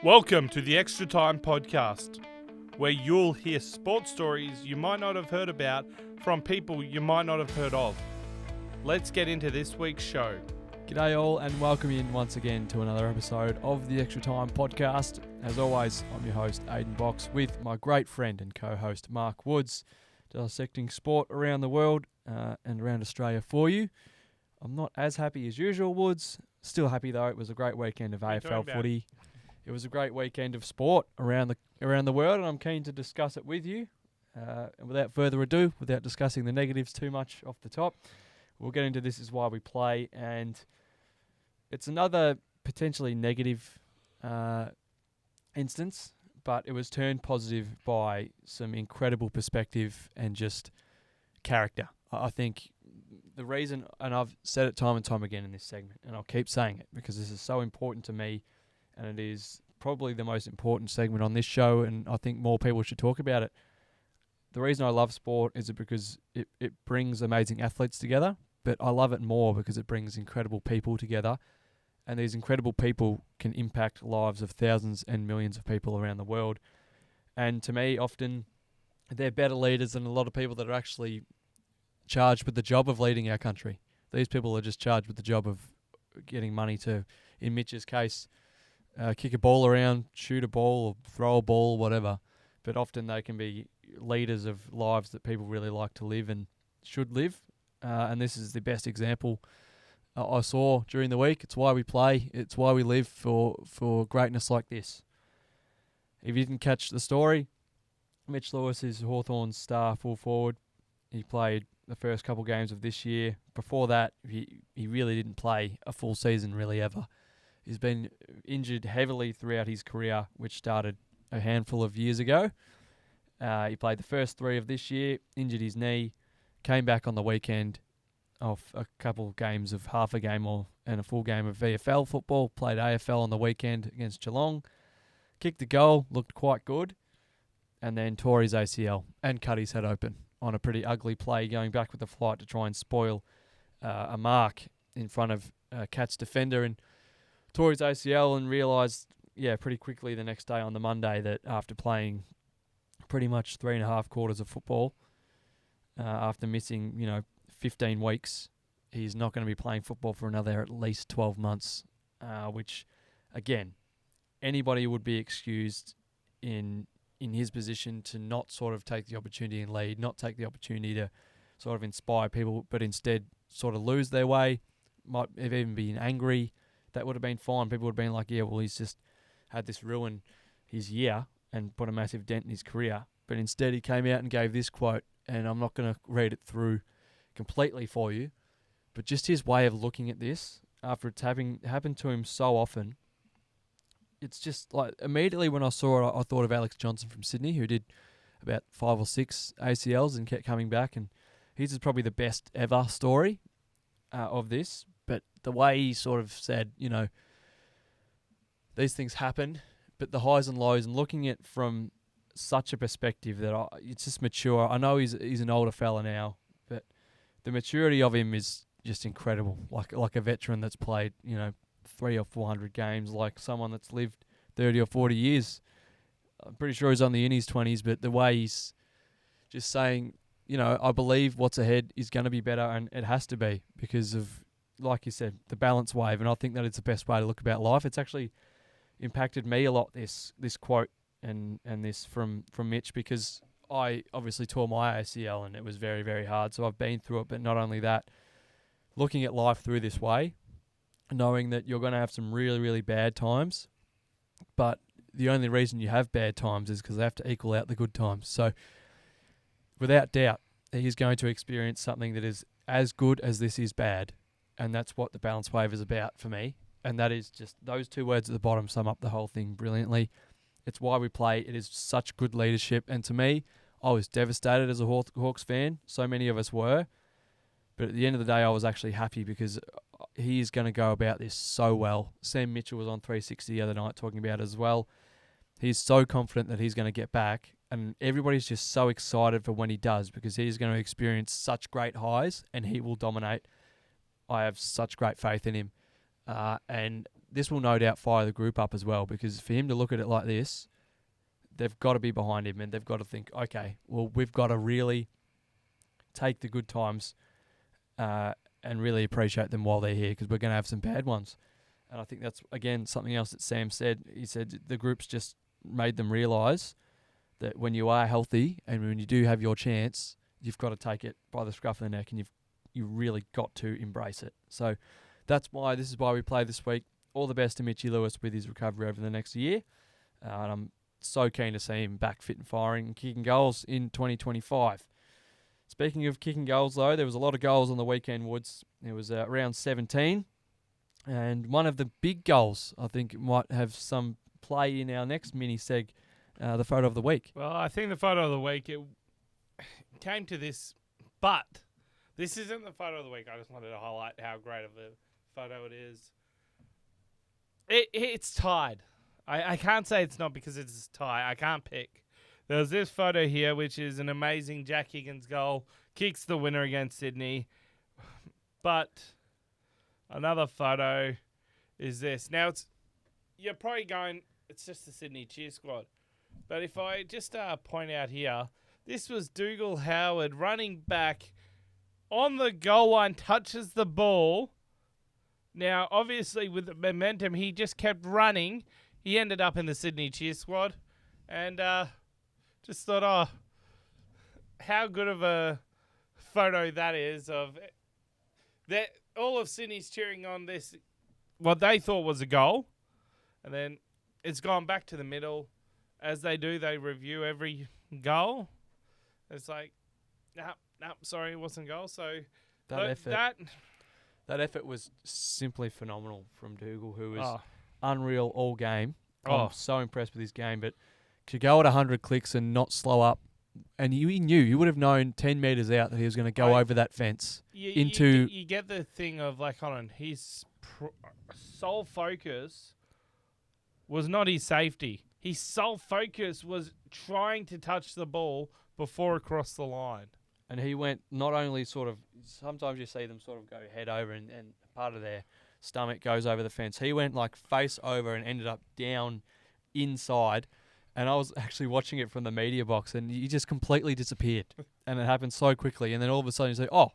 Welcome to the Extra Time Podcast, where you'll hear sports stories you might not have heard about from people you might not have heard of. Let's get into this week's show. G'day all and welcome in once again to another episode of the Extra Time Podcast. As always, I'm your host Aidan Box with my great friend and co-host Mark Woods, dissecting sport around the world and around Australia for you. I'm not as happy as usual, Woods. Still happy though. It was a great weekend of AFL footy. It was a great weekend of sport around the world, and I'm keen to discuss it with you. And without further ado, without discussing the negatives too much off the top, we'll get into This Is Why We Play, and it's another potentially negative instance, but it was turned positive by some incredible perspective and just character. I think the reason, and I've said it time and time again in this segment, and I'll keep saying it because this is so important to me, and it is probably the most important segment on this show, and I think more people should talk about it. The reason I love sport is because it brings amazing athletes together, but I love it more because it brings incredible people together, and these incredible people can impact lives of thousands and millions of people around the world. And to me, often, they're better leaders than a lot of people that are actually charged with the job of leading our country. These people are just charged with the job of getting money to, in Mitch's case, kick a ball around, shoot a ball, or throw a ball, whatever. But often they can be leaders of lives that people really like to live and should live. And this is the best example I saw during the week. It's why we play. It's why we live for greatness like this. If you didn't catch the story, Mitch Lewis is Hawthorn's star full forward. He played the first couple games of this year. Before that, he really didn't play a full season really ever. He's been injured heavily throughout his career, which started a handful of years ago. He played the first 3 of this year, injured his knee, came back on the weekend off a couple of games of half a game and a full game of VFL football, played AFL on the weekend against Geelong, kicked a goal, looked quite good, and then tore his ACL and cut his head open on a pretty ugly play, going back with the flight to try and spoil a mark in front of Cat's defender, and tore his ACL and realised, pretty quickly the next day on the Monday that after playing pretty much 3.5 quarters of football, after missing, 15 weeks, he's not going to be playing football for another at least 12 months, which, again, anybody would be excused in his position to not sort of take the opportunity and lead, not take the opportunity to sort of inspire people, but instead sort of lose their way, might have even been angry. That would have been fine. People would have been like, he's just had this ruin his year and put a massive dent in his career. But instead he came out and gave this quote, and I'm not going to read it through completely for you, but just his way of looking at this after it's happened to him so often. It's just like immediately when I saw it, I thought of Alex Johnson from Sydney, who did about 5 or 6 ACLs and kept coming back, and his is probably the best ever story of this. But the way he sort of said, these things happen, but the highs and lows, and looking at it from such a perspective that it's just mature. I know he's an older fella now, but the maturity of him is just incredible. Like a veteran that's played, 300 or 400 games, like someone that's lived 30 or 40 years. I'm pretty sure he's only in his 20s, but the way he's just saying, I believe what's ahead is going to be better, and it has to be because of, like you said, the balance wave, and I think that it's the best way to look about life. It's actually impacted me a lot, this quote and this from Mitch, because I obviously tore my ACL and it was very, very hard, so I've been through it. But not only that, looking at life through this way, knowing that you're going to have some really, really bad times, but the only reason you have bad times is because they have to equal out the good times. So without doubt, he's going to experience something that is as good as this is bad. And that's what the balance wave is about for me. And that is just those 2 words at the bottom sum up the whole thing brilliantly. It's why we play. It is such good leadership. And to me, I was devastated as a Hawks fan. So many of us were. But at the end of the day, I was actually happy because he is going to go about this so well. Sam Mitchell was on 360 the other night talking about it as well. He's so confident that he's going to get back. And everybody's just so excited for when he does, because he's going to experience such great highs and he will dominate. I have such great faith in him. And this will no doubt fire the group up as well, because for him to look at it like this, they've got to be behind him and they've got to think, okay, well, we've got to really take the good times and really appreciate them while they're here, because we're going to have some bad ones. And I think that's, again, something else that Sam said. He said the group's just made them realise that when you are healthy and when you do have your chance, you've got to take it by the scruff of the neck, and you really got to embrace it. So this is why we play this week. All the best to Mitchy Lewis with his recovery over the next year. And I'm so keen to see him back fit and firing and kicking goals in 2025. Speaking of kicking goals, though, there was a lot of goals on the weekend, Woods. It was around 17. And one of the big goals, I think, might have some play in our next mini-seg, the photo of the week. Well, I think the photo of the week, it came to this, but this isn't the photo of the week. I just wanted to highlight how great of a photo it is. It's tied. I can't say it's not because it's a tie. I can't pick. There's this photo here, which is an amazing Jack Higgins goal. Kicks the winner against Sydney. But another photo is this. Now, you're probably going, it's just the Sydney cheer squad. But if I just point out here, this was Dougal Howard running back on the goal line, touches the ball. Now, obviously, with the momentum, he just kept running. He ended up in the Sydney cheer squad. And just thought, how good of a photo that is of that. All of Sydney's cheering on this, what they thought was a goal. And then it's gone back to the middle. As they do, they review every goal. It's like, no, sorry, it wasn't a goal. So that effort was simply phenomenal from Dougal, who was unreal all game. I'm so impressed with his game. But to go at 100 clicks and not slow up, and you would have known 10 metres out that he was going to go over that fence You get the thing of, like, hold on, his sole focus was not his safety. His sole focus was trying to touch the ball before it crossed the line. And he went not only sort of, sometimes you see them sort of go head over and part of their stomach goes over the fence. He went like face over and ended up down inside. And I was actually watching it from the media box and he just completely disappeared. And it happened so quickly. And then all of a sudden you say, oh,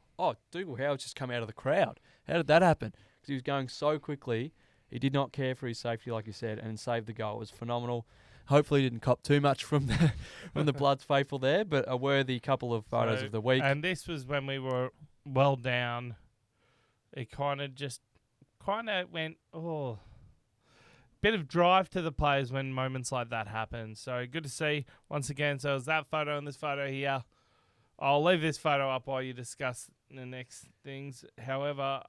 Dougal Howard's just come out of the crowd. How did that happen? Because he was going so quickly. He did not care for his safety, like you said, and saved the goal. It was phenomenal. Hopefully he didn't cop too much from the Bloods faithful there, but a worthy couple of photos of the week. And this was when we were well down. It kind of went, bit of drive to the players when moments like that happen. So good to see once again. So it was that photo and this photo here. I'll leave this photo up while you discuss the next things. However,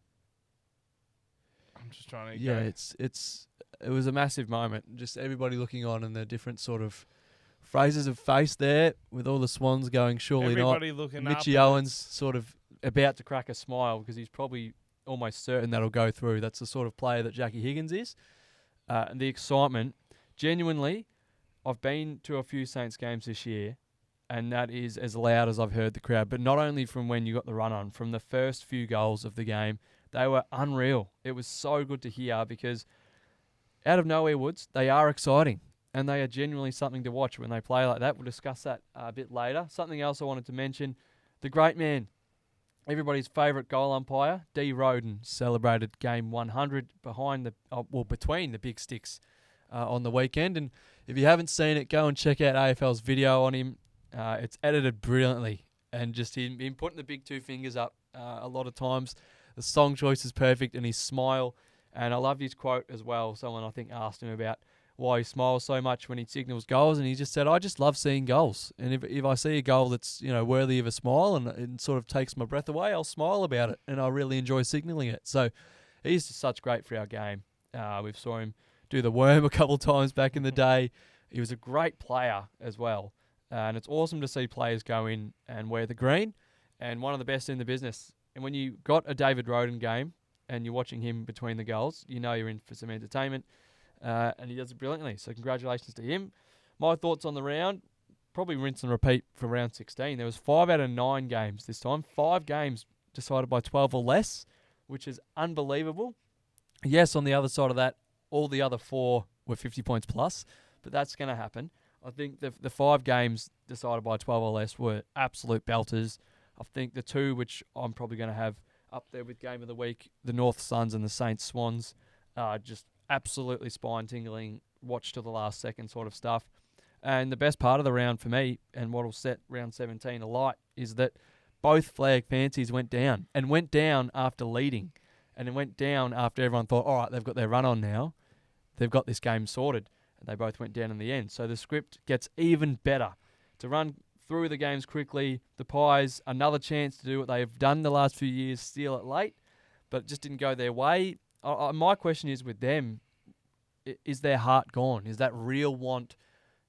I'm just trying to go. It was a massive moment. Just everybody looking on and the different sort of phrases of face there with all the Swans going, surely everybody not. Looking Mitchy up Owens sort of about to crack a smile because he's probably almost certain that'll go through. That's the sort of player that Jackie Higgins is. And the excitement, genuinely, I've been to a few Saints games this year, and that is as loud as I've heard the crowd. But not only from when you got the run on, from the first few goals of the game, they were unreal. It was so good to hear because out of nowhere, Woods, they are exciting and they are genuinely something to watch when they play like that. We'll discuss that a bit later. Something else I wanted to mention, the great man, everybody's favourite goal umpire, D. Roden, celebrated game 100 between the big sticks on the weekend. And if you haven't seen it, go and check out AFL's video on him. It's edited brilliantly and just him putting the big two fingers up a lot of times. The song choice is perfect and his smile. And I loved his quote as well. Someone, I think, asked him about why he smiles so much when he signals goals. And he just said, I just love seeing goals. And if I see a goal that's, worthy of a smile and it sort of takes my breath away, I'll smile about it. And I really enjoy signalling it. So he's just such great for our game. We've saw him do the worm a couple of times back in the day. He was a great player as well. And it's awesome to see players go in and wear the green. And one of the best in the business. And when you got a David Roden game, and you're watching him between the goals, you're in for some entertainment, and he does it brilliantly. So congratulations to him. My thoughts on the round, probably rinse and repeat for round 16. There was 5 out of 9 games this time. 5 games decided by 12 or less, which is unbelievable. Yes, on the other side of that, all the other 4 were 50 points plus, but that's going to happen. I think the 5 games decided by 12 or less were absolute belters. I think the 2, which I'm probably going to have up there with Game of the Week, the North Suns and the Saints Swans, just absolutely spine-tingling, watch to the last second sort of stuff. And the best part of the round for me, and what will set round 17 alight, is that both flag fancies went down, and went down after leading. And it went down after everyone thought, all right, they've got their run on now. They've got this game sorted. And they both went down in the end. So the script gets even better. To run through the games quickly, the Pies, another chance to do what they've done the last few years, steal it late, but it just didn't go their way. My question is with them, is their heart gone? Is that real want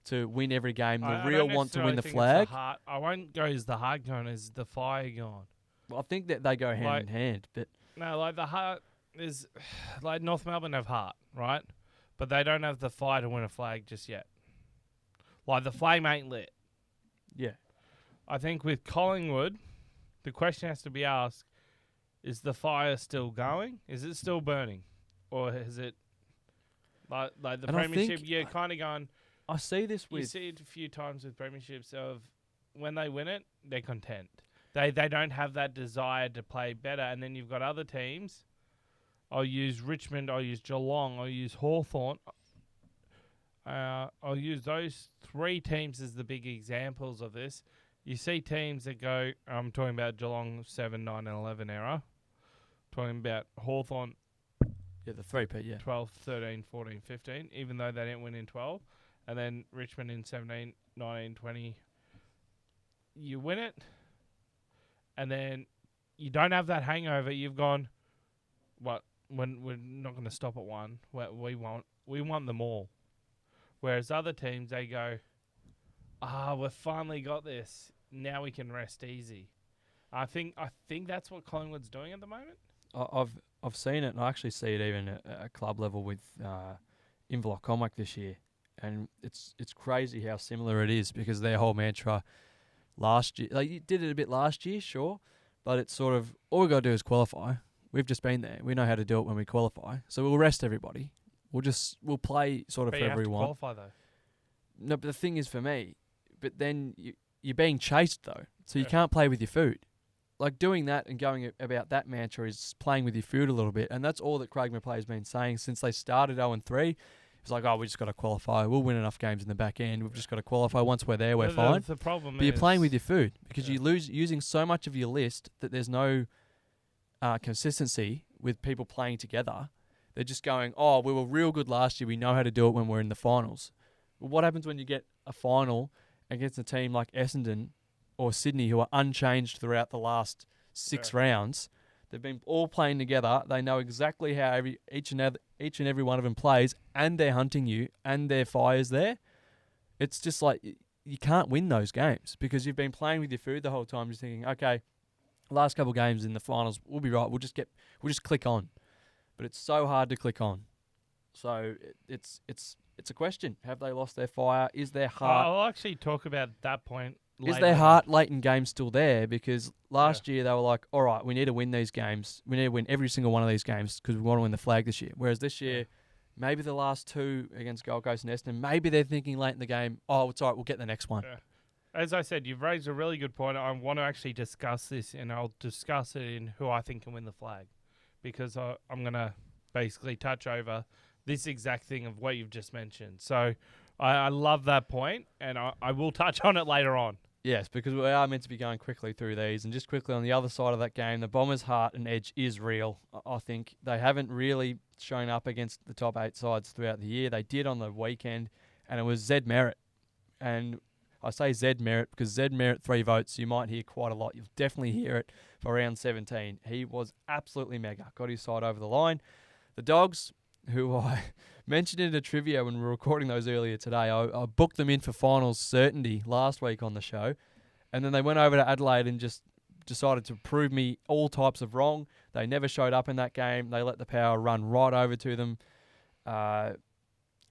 to win every game, the real want to win the flag? I won't go, is the heart gone, is the fire gone? Well, I think that they go hand in hand. But no, like the heart is, like North Melbourne have heart, right? But they don't have the fire to win a flag just yet. Like the flame ain't lit. Yeah. I think with Collingwood, the question has to be asked, is the fire still going? Is it still burning? Or is it, like the And premiership, you're kind of going, I see this you with... see it a few times with premierships of when they win it, they're content. They don't have that desire to play better. And then you've got other teams. I'll use Richmond, I'll use Geelong, I'll use Hawthorn. I'll use those 3 teams as the big examples of this. You see teams that go, I'm talking about Geelong 7, 9 and 11 era. Talking about Hawthorn Yeah, the 3-peat, yeah. 12, 13, 14, 15, even though they didn't win in 12. And then Richmond in 17, 19, 20. You win it, and then you don't have that hangover. You've gone, what? When we're not going to stop at 1. We want them all. Whereas other teams, they go, we've finally got this. Now we can rest easy. I think that's what Collingwood's doing at the moment. I've seen it, and I actually see it even at a club level with Inverloch Comic this year, and it's crazy how similar it is, because their whole mantra last year, like you did it a bit last year, sure, but it's sort of all we got to do is qualify. We've just been there. We know how to do it when we qualify, so we'll rest everybody. We'll play sort of But for you have to everyone. qualify though. No, but the thing is for me, but then you're being chased though, so you Yeah. can't play with your food. Like doing that and going about that mantra is playing with your food a little bit, and that's all that Craig McPlay has been saying since they started 0-3. It's like, we just got to qualify. We'll win enough games in the back end. We've just got to qualify. Once we're there, we're fine. The problem But you're is playing with your food because Yeah. you lose using so much of your list that there's no consistency with people playing together. They're just going, we were real good last year. We know how to do it when we're in the finals. Well, what happens when you get a final against a team like Essendon or Sydney, who are unchanged throughout the last 6 rounds? They've been all playing together. They know exactly how each and every one of them plays, and they're hunting you, and their fire's there. It's just like you can't win those games because you've been playing with your food the whole time, just thinking, okay, last couple of games in the finals, we'll be right. We'll just click on. But it's so hard to click on. So it's a question. Have they lost their fire? Is their heart? I'll actually talk about that point later. Is their heart late in games still there? Because last year they were like, all right, we need to win these games. We need to win every single one of these games because we want to win the flag this year. Whereas this year, maybe the last 2 against Gold Coast and Essendon, maybe they're thinking late in the game, it's all right, we'll get the next one. Yeah. As I said, you've raised a really good point. I want to actually discuss this, and I'll discuss it in who I think can win the flag. Because I'm going to basically touch over this exact thing of what you've just mentioned. So I love that point, and I will touch on it later on. Yes, because we are meant to be going quickly through these. And just quickly on the other side of that game, the Bombers' heart and edge is real. I think they haven't really shown up against the top 8 sides throughout the year. They did on the weekend, and it was Zed Merritt. And I say Zed Merritt because Zed Merritt 3 votes, you might hear quite a lot. You'll definitely hear it for round 17. He was absolutely mega. Got his side over the line. The Dogs, who I mentioned in the trivia when we were recording those earlier today, I booked them in for finals certainty last week on the show. And then they went over to Adelaide and just decided to prove me all types of wrong. They never showed up in that game. They let the power run right over to them.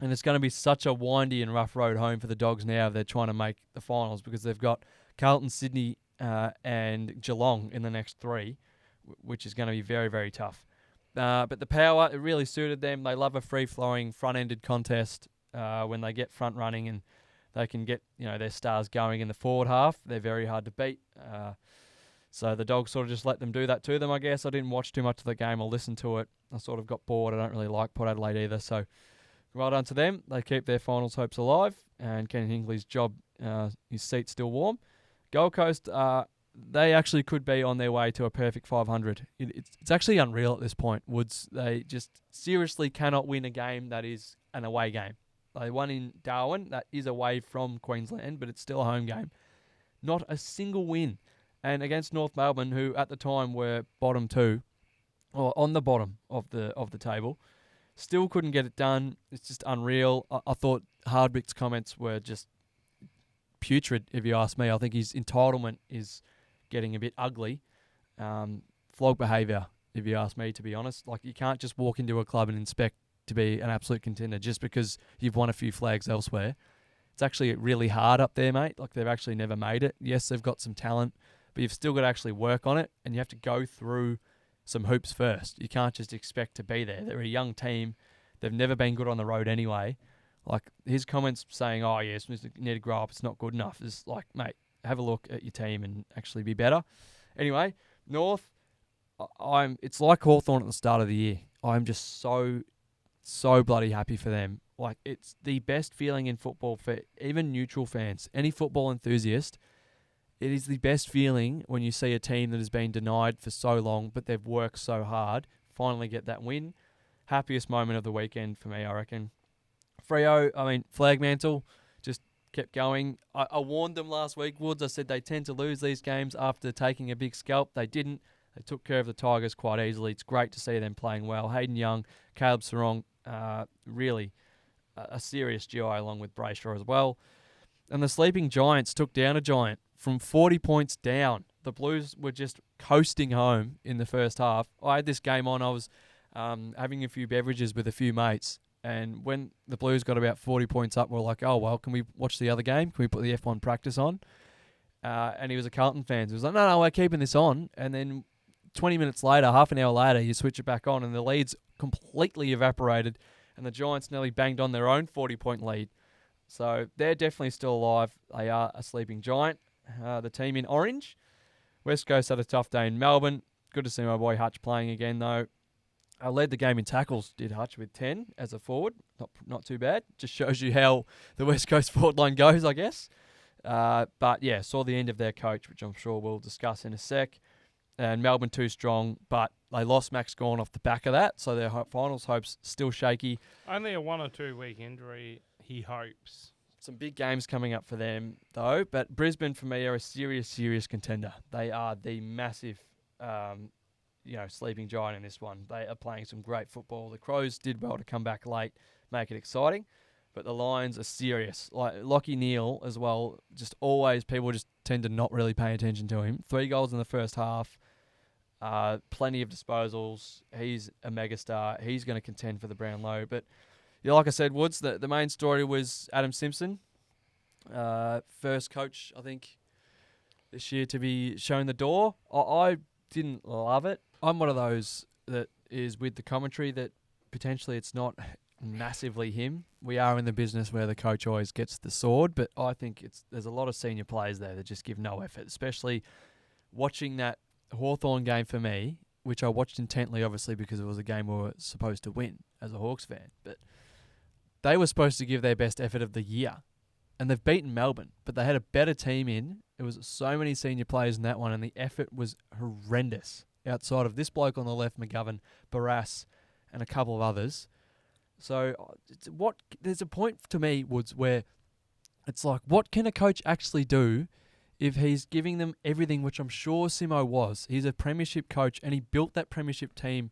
And it's going to be such a windy and rough road home for the Dogs now if they're trying to make the finals because they've got Carlton, Sydney and Geelong in the next 3, which is going to be very, very tough. But the power, it really suited them. They love a free-flowing, front-ended contest when they get front running and they can get their stars going in the forward half. They're very hard to beat. So the Dogs sort of just let them do that to them, I guess. I didn't watch too much of the game or listen to it. I sort of got bored. I don't really like Port Adelaide either. So well done to them. They keep their finals hopes alive. And Ken Hinkley's job, his seat's still warm. Gold Coast, they actually could be on their way to a perfect 500. It's actually unreal at this point, Woods. They just seriously cannot win a game that is an away game. They won in Darwin. That is away from Queensland, but it's still a home game. Not a single win. And against North Melbourne, who at the time were bottom 2, or on the bottom of the table, still couldn't get it done. It's just unreal. I thought Hardwick's comments were just putrid, if you ask me. I think his entitlement is getting a bit ugly. Flog behaviour, if you ask me, to be honest. Like, you can't just walk into a club and expect to be an absolute contender just because you've won a few flags elsewhere. It's actually really hard up there, mate. Like, they've actually never made it. Yes, they've got some talent, but you've still got to actually work on it, and you have to go through some hoops first. You can't just expect to be there. They're a young team. They've never been good on the road anyway. Like, his comments saying, oh, yes, we need to grow up, it's not good enough, is like, mate, have a look at your team and actually be better. Anyway, North, it's like Hawthorn at the start of the year. I'm just so bloody happy for them. Like, it's the best feeling in football for even neutral fans, any football enthusiast. It is the best feeling when you see a team that has been denied for so long, but they've worked so hard, finally get that win. Happiest moment of the weekend for me, I reckon. Freo, flag mantle, just kept going. I warned them last week, Woods. I said they tend to lose these games after taking a big scalp. They didn't. They took care of the Tigers quite easily. It's great to see them playing well. Hayden Young, Caleb Sarong, really a serious GI along with Brayshaw as well. And the sleeping Giants took down a Giant from 40 points down. The Blues were just coasting home in the first half. I had this game on. I was having a few beverages with a few mates. And when the Blues got about 40 points up, we're like, oh, well, can we watch the other game? Can we put the F1 practice on? And he was a Carlton fan. He was like, no, we're keeping this on. And then 20 minutes later, half an hour later, you switch it back on and the lead's completely evaporated. And the Giants nearly banged on their own 40-point lead. So they're definitely still alive. They are a sleeping Giant. The team in orange. West Coast had a tough day in Melbourne. Good to see my boy Hutch playing again, though. I led the game in tackles, did Hutch, with 10 as a forward. Not too bad. Just shows you how the West Coast forward line goes, I guess. But, yeah, saw the end of their coach, which I'm sure we'll discuss in a sec. And Melbourne too strong, but they lost Max Gawn off the back of that, so their finals hopes still shaky. Only a 1 or 2 week injury, he hopes. Some big games coming up for them, though. But Brisbane, for me, are a serious contender. They are the massive, sleeping giant in this one. They are playing some great football. The Crows did well to come back late, make it exciting. But the Lions are serious. Like Lachie Neale as well, just always, people just tend to not really pay attention to him. 3 goals in the first half. Plenty of disposals. He's a megastar. He's going to contend for the Brownlow. But yeah, like I said, Woods, the main story was Adam Simpson. First coach, I think, this year to be shown the door. I didn't love it. I'm one of those that is with the commentary that potentially it's not massively him. We are in the business where the coach always gets the sword, but I think there's a lot of senior players there that just give no effort, especially watching that Hawthorn game for me, which I watched intently, obviously, because it was a game we were supposed to win as a Hawks fan. But they were supposed to give their best effort of the year, and they've beaten Melbourne, but they had a better team in. There was so many senior players in that one, and the effort was horrendous outside of this bloke on the left, McGovern, Barras, and a couple of others. So there's a point to me, Woods, where it's like, what can a coach actually do if he's giving them everything, which I'm sure Simo was. He's a premiership coach, and he built that premiership team,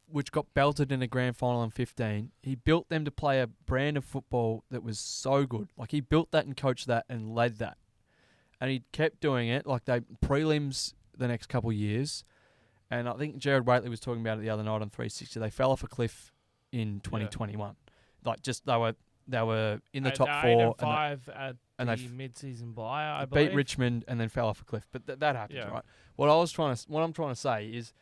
which got belted in a grand final in 15. He built them to play a brand of football that was so good. Like, he built that and coached that and led that. And he kept doing it. Like, they prelims the next couple of years. And I think Jared Waitley was talking about it the other night on 360. They fell off a cliff in 2021. Yeah. Like, just they were in the top 4. 8 and 5 at the mid-season bye, I believe. Beat Richmond and then fell off a cliff. But that happens, right? What I'm trying to say is,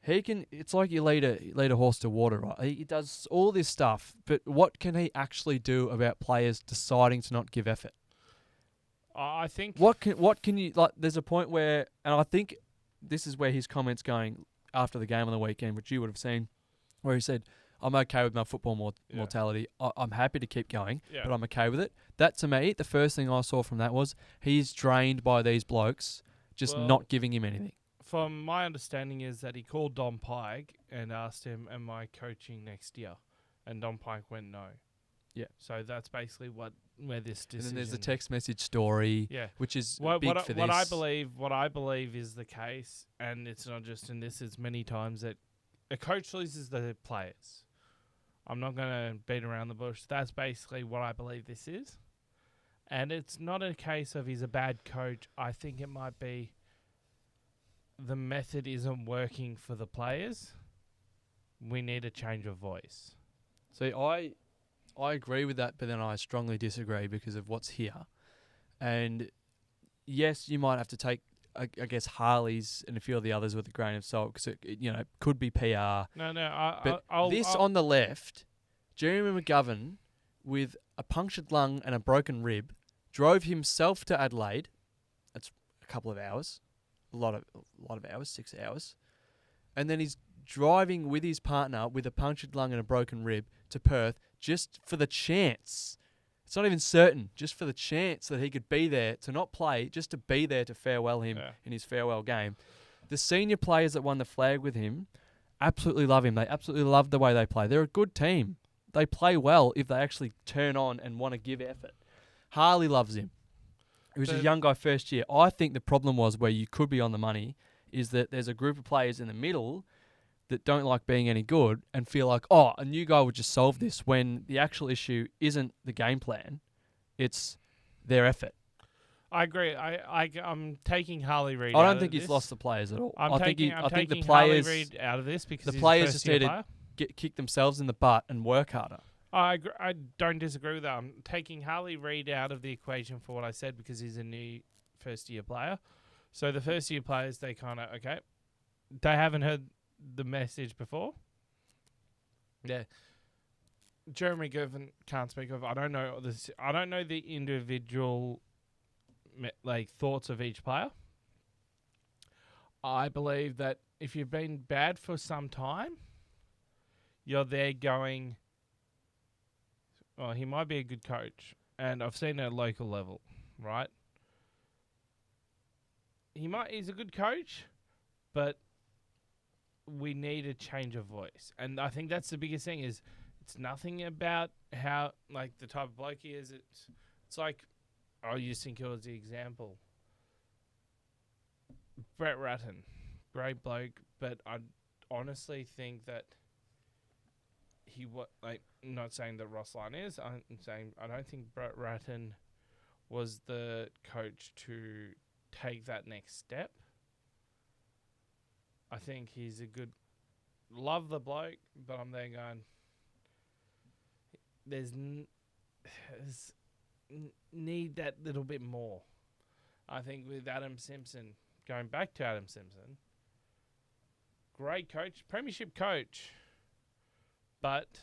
He can. It's like you lead a horse to water, right? He does all this stuff, but what can he actually do about players deciding to not give effort? I think What can you like? There's a point where, and I think this is where his comments going after the game on the weekend, which you would have seen, where he said, "I'm okay with my football mortality. I'm happy to keep going, Yeah. but I'm okay with it." That to me, the first thing I saw from that was he's drained by these blokes just Well, not giving him anything. from my understanding is that he called Don Pike and asked him, "Am I coaching next year?" And Don Pike went no. Yeah. So that's basically where this decision. And then there's the text message story, Yeah. which is What big for this. what I believe is the case, and it's not just in this. It's many times that a coach loses the players. I'm not going to beat around the bush. That's basically what I believe this is, and it's not a case of he's a bad coach. I think it might be the method isn't working for the players. We need a change of voice. See, I agree with that, but then I strongly disagree because of what's here. And yes, you might have to take, I guess, Harley's and a few of the others with a grain of salt because it could be PR. No. But I'll on the left, Jeremy McGovern with a punctured lung and a broken rib drove himself to Adelaide. That's a couple of hours, a lot of hours, 6 hours, and then he's driving with his partner with a punctured lung and a broken rib to Perth just for the chance. It's not even certain, just for the chance that he could be there to not play, just to be there to farewell him in his farewell game. The senior players that won the flag with him absolutely love him. They absolutely love the way they play. They're a good team. They play well if they actually turn on and want to give effort. Harley loves him. He was a young guy first year. I think the problem was where you could be on the money is that there's a group of players in the middle that don't like being any good and feel like, oh, a new guy would just solve this when the actual issue isn't the game plan, it's their effort. I agree. I'm taking Harley Reid. I don't think he's lost the players at all. I think the taking players Harley Reid out of this because the he's players a just first-year need player. to kick themselves in the butt and work harder. I don't disagree with that. I'm taking Harley Reid out of the equation for what I said because he's a new first-year player. So the first-year players, they kind of they haven't heard the message before. Yeah. Jeremy Govan can't speak of. I don't know this. I don't know the individual thoughts of each player. I believe that if you've been bad for some time, you're there going, well, he might be a good coach, and I've seen it at local level, right? He's a good coach, but we need a change of voice. And I think that's the biggest thing is it's nothing about how, the type of bloke he is. It's like, I'll use St Kilda as the example. Brett Ratton, great bloke, but I honestly think that not saying that Ross Lyon is, I'm saying I don't think Brett Ratton was the coach to take that next step. I think he's love the bloke, but I'm there going, there's need that little bit more. I think with Adam Simpson, going back to Adam Simpson, great coach, premiership coach, but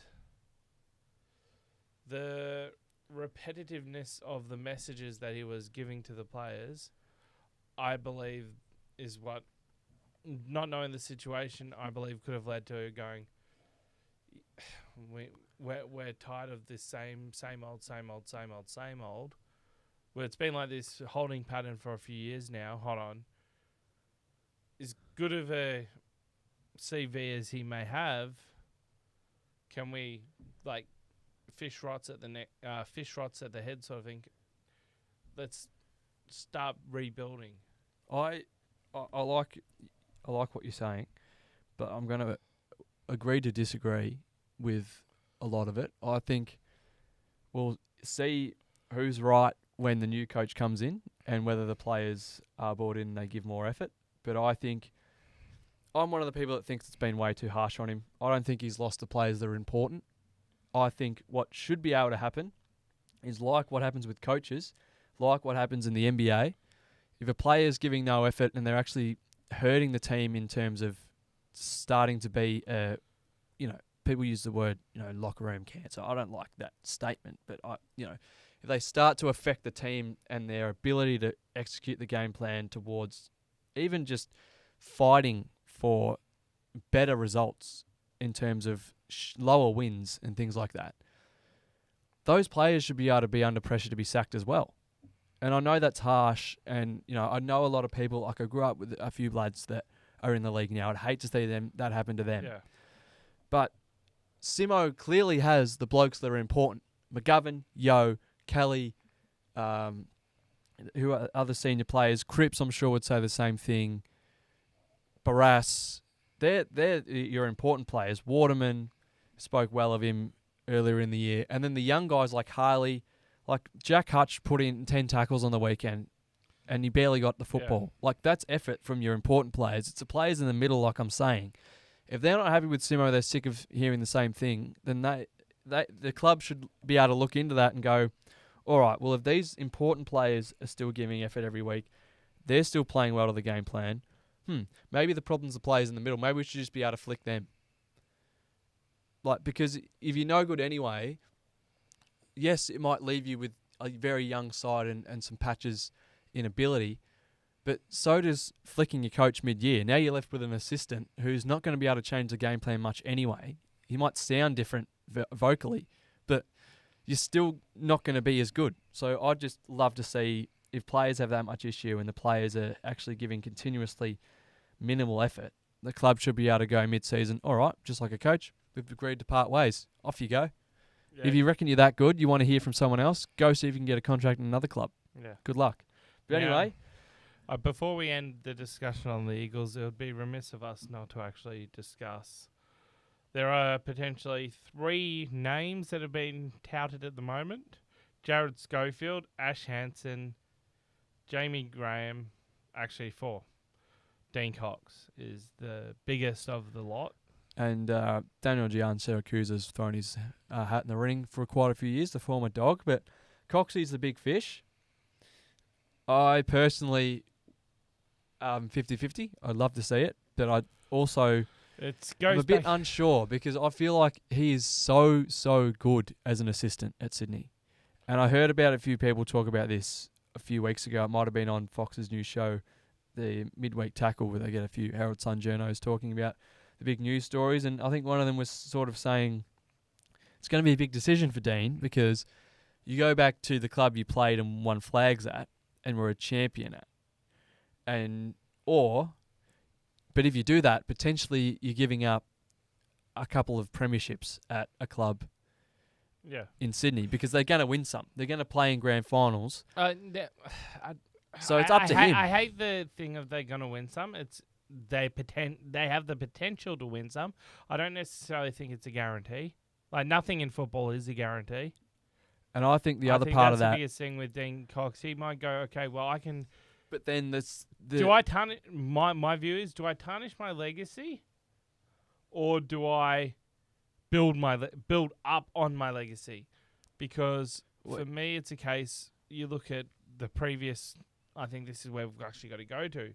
the repetitiveness of the messages that he was giving to the players, I believe, is what, not knowing the situation, I believe could have led to going, we're tired of this same old. Where it's been like this holding pattern for a few years now. Hold on. As good of a CV as he may have, can we fish rots at the head sort of thing? Let's start rebuilding. I like what you're saying, but I'm going to agree to disagree with a lot of it. I think we'll see who's right when the new coach comes in and whether the players are bought in and they give more effort. But I think I'm one of the people that thinks it's been way too harsh on him. I don't think he's lost the players that are important. I think what should be able to happen is like what happens with coaches, like what happens in the NBA. If a player's giving no effort and they're actually hurting the team in terms of starting to be people use the word, locker room cancer. I don't like that statement, but if they start to affect the team and their ability to execute the game plan towards even just fighting for better results in terms of lower wins and things like that, those players should be able to be under pressure to be sacked as well. And I know that's harsh, and I know a lot of people. Like I grew up with a few lads that are in the league now. I'd hate to see that happen to them. Yeah. But Simo clearly has the blokes that are important. McGovern, Yo, Kelly, who are other senior players. Cripps, I'm sure, would say the same thing. Barras, they're your important players. Waterman spoke well of him earlier in the year. And then the young guys like Harley, like Jack Hutch put in 10 tackles on the weekend and he barely got the football. Yeah. Like, that's effort from your important players. It's the players in the middle, like I'm saying. If they're not happy with Simo, they're sick of hearing the same thing, then the club should be able to look into that and go, all right, well, if these important players are still giving effort every week, they're still playing well to the game plan, maybe the problem's the players in the middle. Maybe we should just be able to flick them. Like, because if you're no good anyway, yes, it might leave you with a very young side and some patches in ability, but so does flicking your coach mid-year. Now you're left with an assistant who's not going to be able to change the game plan much anyway. He might sound different vocally, but you're still not going to be as good. So I'd just love to see if players have that much issue and the players are actually giving continuously minimal effort, the club should be able to go mid-season, all right, just like a coach, we've agreed to part ways. Off you go. Yeah. If you reckon you're that good, you want to hear from someone else, go see if you can get a contract in another club. Yeah. Good luck. But anyway... before we end the discussion on the Eagles, it would be remiss of us not to actually discuss. There are potentially 3 names that have been touted at the moment. Jared Schofield, Ash Hansen, Jamie Graham, actually 4. Dean Cox is the biggest of the lot. And Daniel Gian Syracuse has thrown his hat in the ring for quite a few years, the former dog. But Coxie's the big fish. I personally... 50-50. I'd love to see it, but I also I'm a bit unsure because I feel like he is so good as an assistant at Sydney. And I heard about a few people talk about this a few weeks ago. It might have been on Fox's new show, the Midweek Tackle, where they get a few Herald Sun journos talking about the big news stories. And I think one of them was sort of saying it's going to be a big decision for Dean because you go back to the club you played and won flags at and were a champion at. But if you do that, potentially you're giving up a couple of premierships at a club in Sydney because they're going to win some. They're going to play in grand finals. So it's up to him. I hate the thing of they're going to win some. They have the potential to win some. I don't necessarily think it's a guarantee. Like, nothing in football is a guarantee. And I think the other part of that... that's the biggest thing with Dean Cox. He might go, okay, well, I can... But then do I tarnish my view is, do I tarnish my legacy, or do I build up on my legacy? Because for me, it's a case. You look at the previous. I think this is where we've actually got to go to.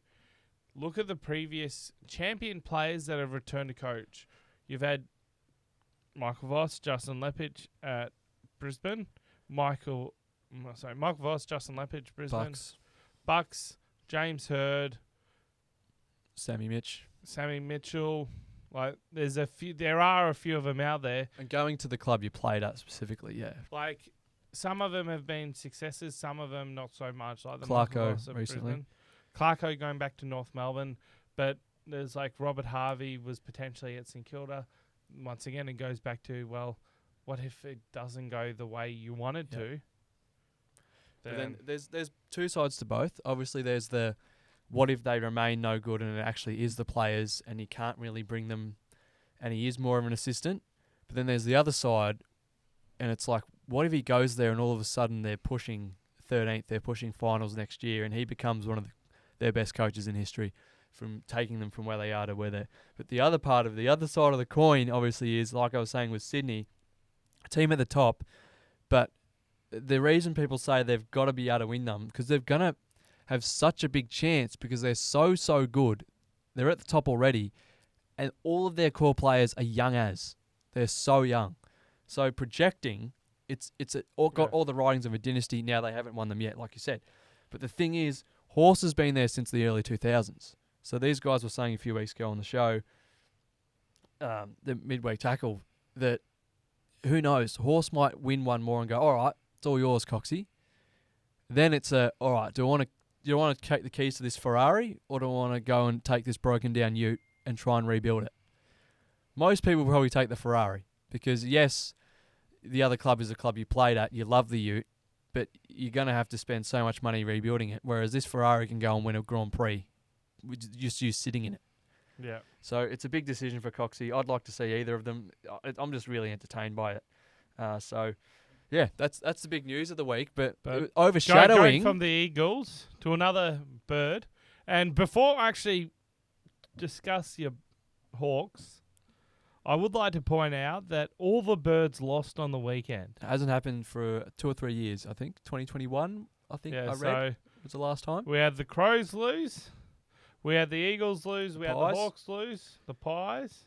Look at the previous champion players that have returned to coach. You've had Michael Voss, Justin Lepage at Brisbane. Michael Voss, Justin Lepage, Brisbane. Bucks, James Hird, Sammy Mitchell. Like, there are a few of them out there. And going to the club you played at specifically, yeah. Like, some of them have been successes, some of them not so much. Like the Clarko recently. Clarko going back to North Melbourne, but there's like Robert Harvey was potentially at St Kilda. Once again, it goes back to, well, what if it doesn't go the way you want it to? But then there's 2 sides to both. Obviously, there's the what if they remain no good and it actually is the players and he can't really bring them and he is more of an assistant. But then there's the other side and it's like, what if he goes there and all of a sudden they're pushing 13th, they're pushing finals next year and he becomes one of their best coaches in history from taking them from where they are to where they're... But the other side of the coin obviously is, like I was saying with Sydney, a team at the top, but... The reason people say they've got to be able to win them because they're going to have such a big chance because they're so good. They're at the top already and all of their core players are young as. They're so young. So projecting, got all the writings of a dynasty. Now they haven't won them yet, like you said. But the thing is, Horse has been there since the early 2000s. So these guys were saying a few weeks ago on the show, the midweek tackle, that who knows, Horse might win one more and go, all right, it's all yours, Coxie. Then it's all right, do you want to take the keys to this Ferrari, or do I want to go and take this broken down ute and try and rebuild it? Most people will probably take the Ferrari because, yes, the other club is a club you played at, you love the ute, but you're going to have to spend so much money rebuilding it, whereas this Ferrari can go and win a Grand Prix with just you sitting in it. Yeah. So it's a big decision for Coxie. I'd like to see either of them. I'm just really entertained by it. Yeah, that's the big news of the week. But overshadowing... Going from the Eagles to another bird. And before I actually discuss your Hawks, I would like to point out that all the birds lost on the weekend. It hasn't happened for 2 or 3 years, I think. 2021, I think I read, so was the last time. we had the Crows lose. We had the Eagles lose. We had the Pies. Hawks lose. The Pies.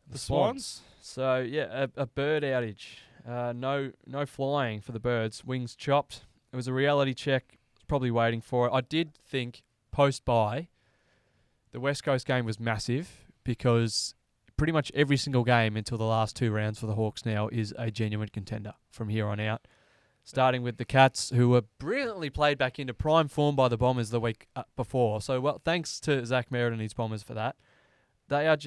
The Swans. So, yeah, a bird outage. No flying for the birds. Wings chopped. It was a reality check. Probably waiting for it. I did think post-bye, the West Coast game was massive because pretty much every single game until the last 2 rounds for the Hawks now is a genuine contender from here on out. Starting with the Cats, who were brilliantly played back into prime form by the Bombers the week before. So, well, thanks to Zach Merritt and his Bombers for that. They are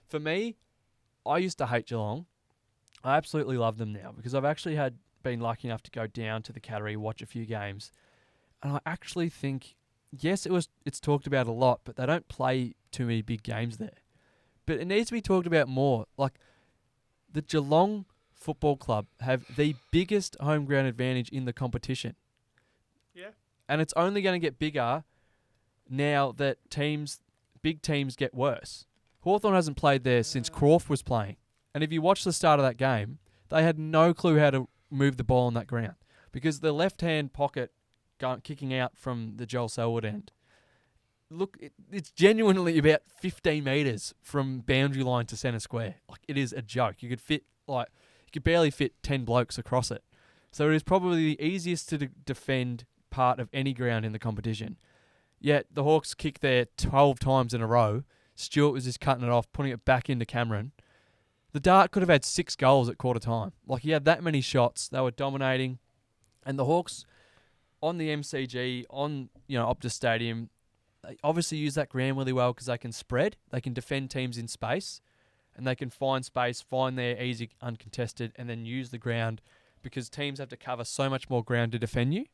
for me, I used to hate Geelong. I absolutely love them now because I've actually been lucky enough to go down to the Cattery, watch a few games. And I actually think, yes, it's talked about a lot, but they don't play too many big games there. But it needs to be talked about more. Like, the Geelong Football Club have the biggest home ground advantage in the competition. Yeah. And it's only going to get bigger now that big teams get worse. Hawthorn hasn't played there since Croft was playing. And if you watch the start of that game, they had no clue how to move the ball on that ground because the left-hand pocket kicking out from the Joel Selwood end. Look, it's genuinely about 15 metres from boundary line to centre square. Like, it is a joke. You could barely fit 10 blokes across it. So it is probably the easiest to defend part of any ground in the competition. Yet the Hawks kicked there 12 times in a row. Stewart was just cutting it off, putting it back into Cameron. The Dart could have had 6 goals at quarter time. Like, he had that many shots. They were dominating. And the Hawks on the MCG, on Optus Stadium, they obviously use that ground really well because they can spread. They can defend teams in space. And they can find space, find their easy uncontested, and then use the ground because teams have to cover so much more ground to defend you.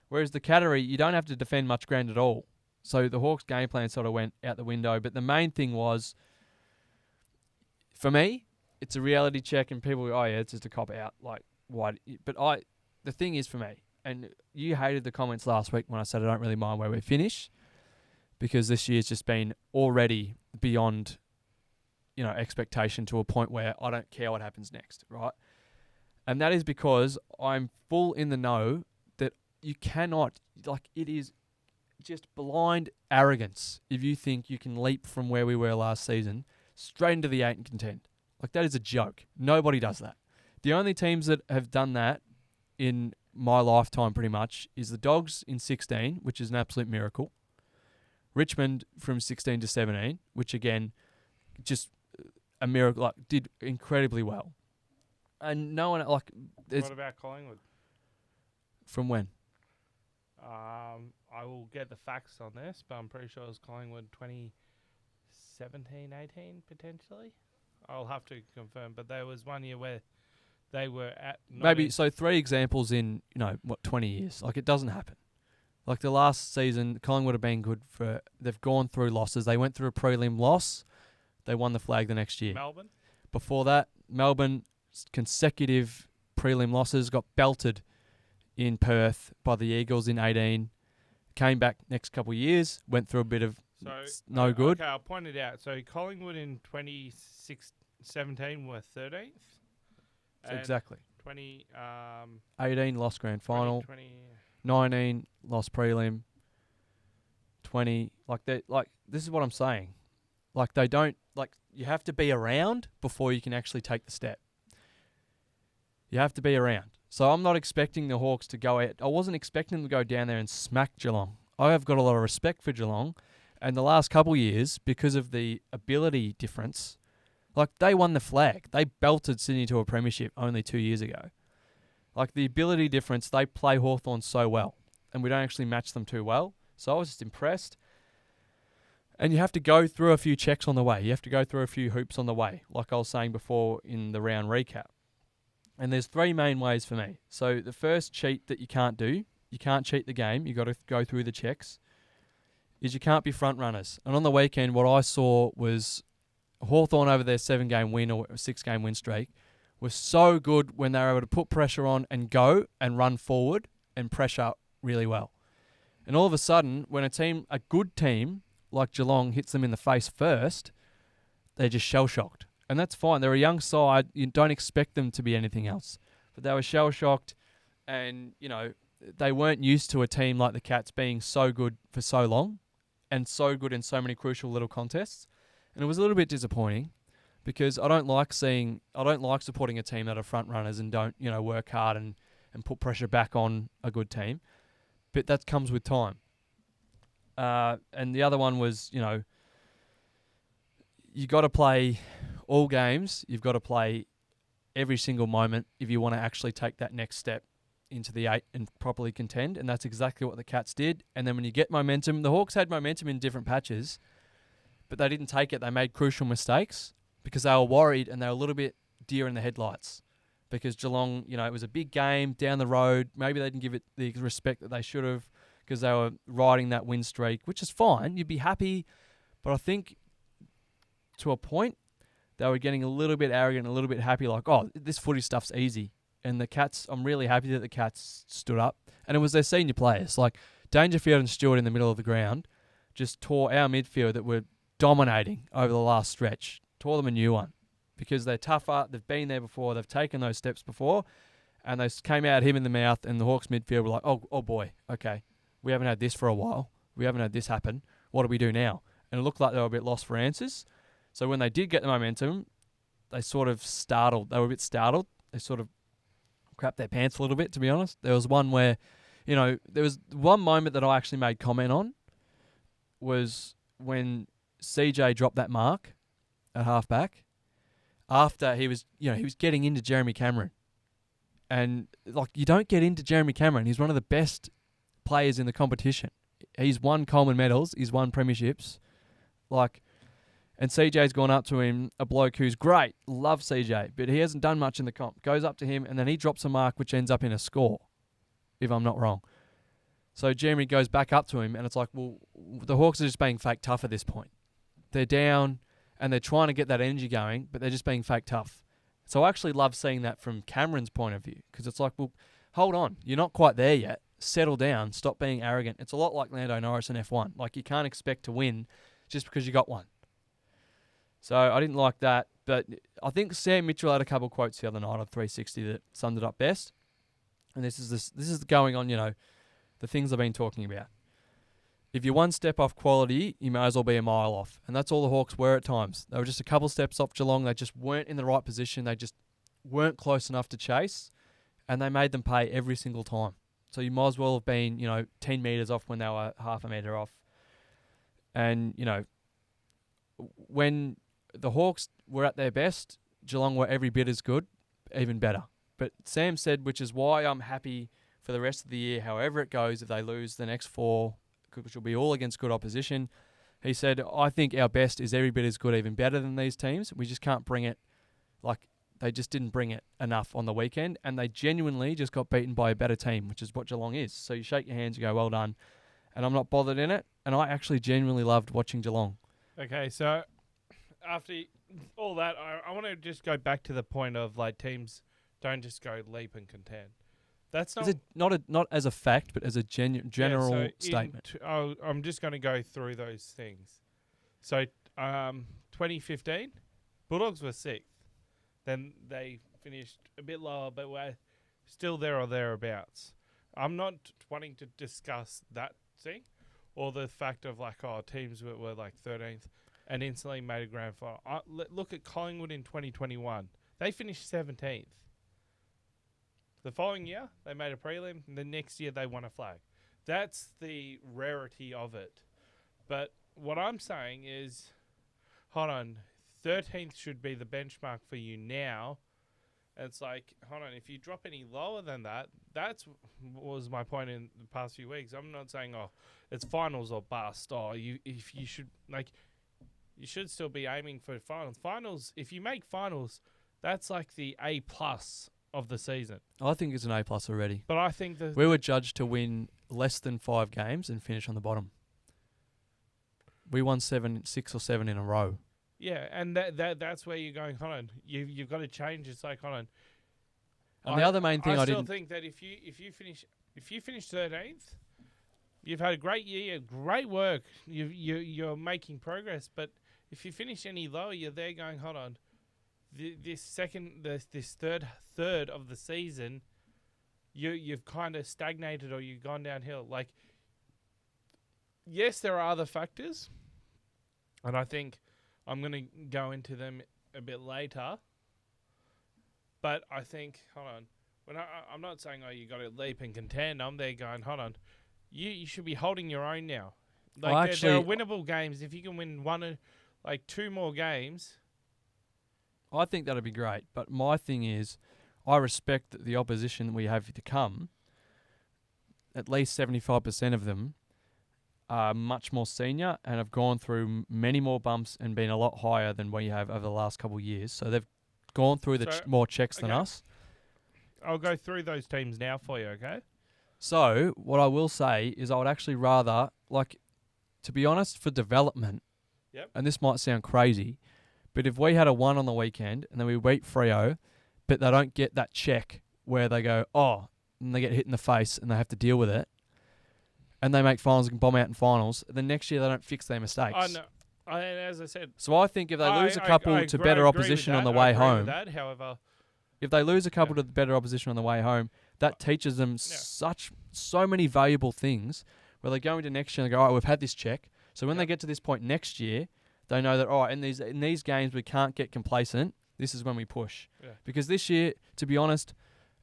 Whereas the Cattery, you don't have to defend much ground at all. So the Hawks' game plan sort of went out the window. But the main thing was, for me, it's a reality check, and people go, oh yeah, it's just a cop out. Like, why? But the thing is for me, and you hated the comments last week when I said I don't really mind where we finish, because this year's just been already beyond, expectation to a point where I don't care what happens next, right? And that is because I'm full in the know that you cannot, it is just blind arrogance if you think you can leap from where we were last season straight into the 8 and contend. That is a joke. Nobody does that. The only teams that have done that in my lifetime pretty much is the Dogs in 16, which is an absolute miracle. Richmond from 16 to 17, which again, just a miracle, did incredibly well. And no one, what about Collingwood? From when? I will get the facts on this, but I'm pretty sure it was Collingwood 2017, 18 potentially. I'll have to confirm, but there was one year where they were at... Maybe, so 3 examples in, 20 years. It doesn't happen. The last season, Collingwood have been good they've gone through losses. They went through a prelim loss. They won the flag the next year. Melbourne? Before that, Melbourne, consecutive prelim losses, got belted in Perth by the Eagles in 18. Came back next couple of years, went through a bit of no good. Okay, I'll point it out. So Collingwood in 2017 were 13th. Exactly. 18 lost grand final. 20, 19 lost prelim. 20 this is what I'm saying. Like they don't you have to be around before you can actually take the step. You have to be around. So I'm not expecting the Hawks to go out. I wasn't expecting them to go down there and smack Geelong. I have got a lot of respect for Geelong, and the last couple of years, because of the ability difference, like they won the flag. They belted Sydney to a premiership only 2 years ago. Like the ability difference, they play Hawthorn so well, and we don't actually match them too well. So I was just impressed. And you have to go through a few checks on the way. You have to go through a few hoops on the way, like I was saying before in the round recap. And there's 3 main ways for me. So the first cheat that you can't do, you can't cheat the game, you got to go through the checks, is you can't be front runners. And on the weekend, what I saw was Hawthorn over their 7-game win or 6-game win streak was so good when they were able to put pressure on and go and run forward and pressure really well. And all of a sudden, when a good team like Geelong hits them in the face first, they're just shell-shocked. And that's fine. They're a young side. You don't expect them to be anything else. But they were shell-shocked and, they weren't used to a team like the Cats being so good for so long and so good in so many crucial little contests. And it was a little bit disappointing because I don't like supporting a team that are front runners and don't, work hard and put pressure back on a good team. But that comes with time. And the other one was, you got to play all games. You've got to play every single moment if you want to actually take that next step into the 8 and properly contend. And that's exactly what the Cats did. And then when you get momentum, the Hawks had momentum in different patches, but they didn't take it. They made crucial mistakes because they were worried and they were a little bit deer in the headlights because Geelong, it was a big game down the road. Maybe they didn't give it the respect that they should have because they were riding that win streak, which is fine. You'd be happy. But I think to a point, they were getting a little bit arrogant, a little bit happy, like, oh, this footy stuff's easy. And the Cats, I'm really happy that the Cats stood up. And it was their senior players. Like Dangerfield and Stewart in the middle of the ground just tore our midfield that were dominating over the last stretch, tore them a new one because they're tougher. They've been there before. They've taken those steps before. And they came out him in the mouth and the Hawks midfield were like, oh boy, okay. We haven't had this for a while. We haven't had this happen. What do we do now? And it looked like they were a bit lost for answers. So when they did get the momentum, they sort of startled. They were a bit startled. They sort of crapped their pants a little bit, to be honest. There was one where, there was one moment that I actually made comment on was when CJ dropped that mark at halfback after he was getting into Jeremy Cameron. And, you don't get into Jeremy Cameron. He's one of the best players in the competition. He's won Coleman medals. He's won premierships. And CJ's gone up to him, a bloke who's great. Love CJ, but he hasn't done much in the comp. Goes up to him, and then he drops a mark which ends up in a score, if I'm not wrong. So Jeremy goes back up to him, and it's like, well, the Hawks are just being fake tough at this point. They're down, and they're trying to get that energy going, but they're just being fake tough. So I actually love seeing that from Cameron's point of view, because it's like, well, hold on. You're not quite there yet. Settle down. Stop being arrogant. It's a lot like Lando Norris in F1. You can't expect to win just because you got one. So I didn't like that, but I think Sam Mitchell had a couple of quotes the other night on 360 that summed it up best. And this is going on, the things I've been talking about. If you're one step off quality, you may as well be a mile off. And that's all the Hawks were at times. They were just a couple steps off Geelong. They just weren't in the right position. They just weren't close enough to chase. And they made them pay every single time. So you might as well have been, 10 metres off when they were half a metre off. And, when the Hawks were at their best, Geelong were every bit as good, even better. But Sam said, which is why I'm happy for the rest of the year, however it goes, if they lose the next 4, which will be all against good opposition. He said, I think our best is every bit as good, even better than these teams. We just can't bring it, they just didn't bring it enough on the weekend, and they genuinely just got beaten by a better team, which is what Geelong is. So you shake your hands, you go, well done. And I'm not bothered in it, and I actually genuinely loved watching Geelong. Okay, so after all that, I want to just go back to the point of teams don't just go leap and contend. That's not as a fact, but as a general statement. I'm just going to go through those things. So 2015, Bulldogs were 6th. Then they finished a bit lower, but we're still there or thereabouts. I'm not wanting to discuss that thing or the fact of teams were 13th. and instantly made a grand final. Look at Collingwood in 2021. They finished 17th. The following year, they made a prelim. And the next year, they won a flag. That's the rarity of it. But what I'm saying is, hold on, 13th should be the benchmark for you now. And it's like, hold on, if you drop any lower than that, was my point in the past few weeks. I'm not saying, it's finals or bust. You should still be aiming for finals. Finals, if you make finals, that's like the A+ of the season. I think it's an A+ already. But I think we were judged to win less than 5 games and finish on the bottom. We won 6 or 7 in a row. Yeah, and that's where you're going, hold on. You've got to change. It's like, hold on. And the other main thing I still think that if you finish 13th, you've had a great year, great work. You're making progress. But if you finish any lower, you're there going, hold on. This third of the season, you've kind of stagnated or you've gone downhill. Like, yes, there are other factors, and I think I'm going to go into them a bit later. But I think, hold on, I'm not saying you got to leap and contend. I'm there going, hold on, you should be holding your own now. Like, there are winnable games. If you can win 2 more games. I think that'd be great, but my thing is, I respect that the opposition we have to come, at least 75% of them, are much more senior and have gone through many more bumps and been a lot higher than we have over the last couple of years. So they've gone through more checks than us. I'll go through those teams now for you, okay? So what I will say is I would actually rather, to be honest, for development, and this might sound crazy, but if we had a 1 on the weekend and then we beat Freo, but they don't get that check where they go, and they get hit in the face and they have to deal with it, and they make finals and bomb out in finals, then next year they don't fix their mistakes. I know. And as I said... So I think if they lose a couple to better opposition on the way home... However... If they lose a couple to better opposition on the way home, that teaches them so many valuable things where they go into next year and they go, we've had this check. So when they get to this point next year, they know that, in these games we can't get complacent. This is when we push. Yeah. Because this year, to be honest,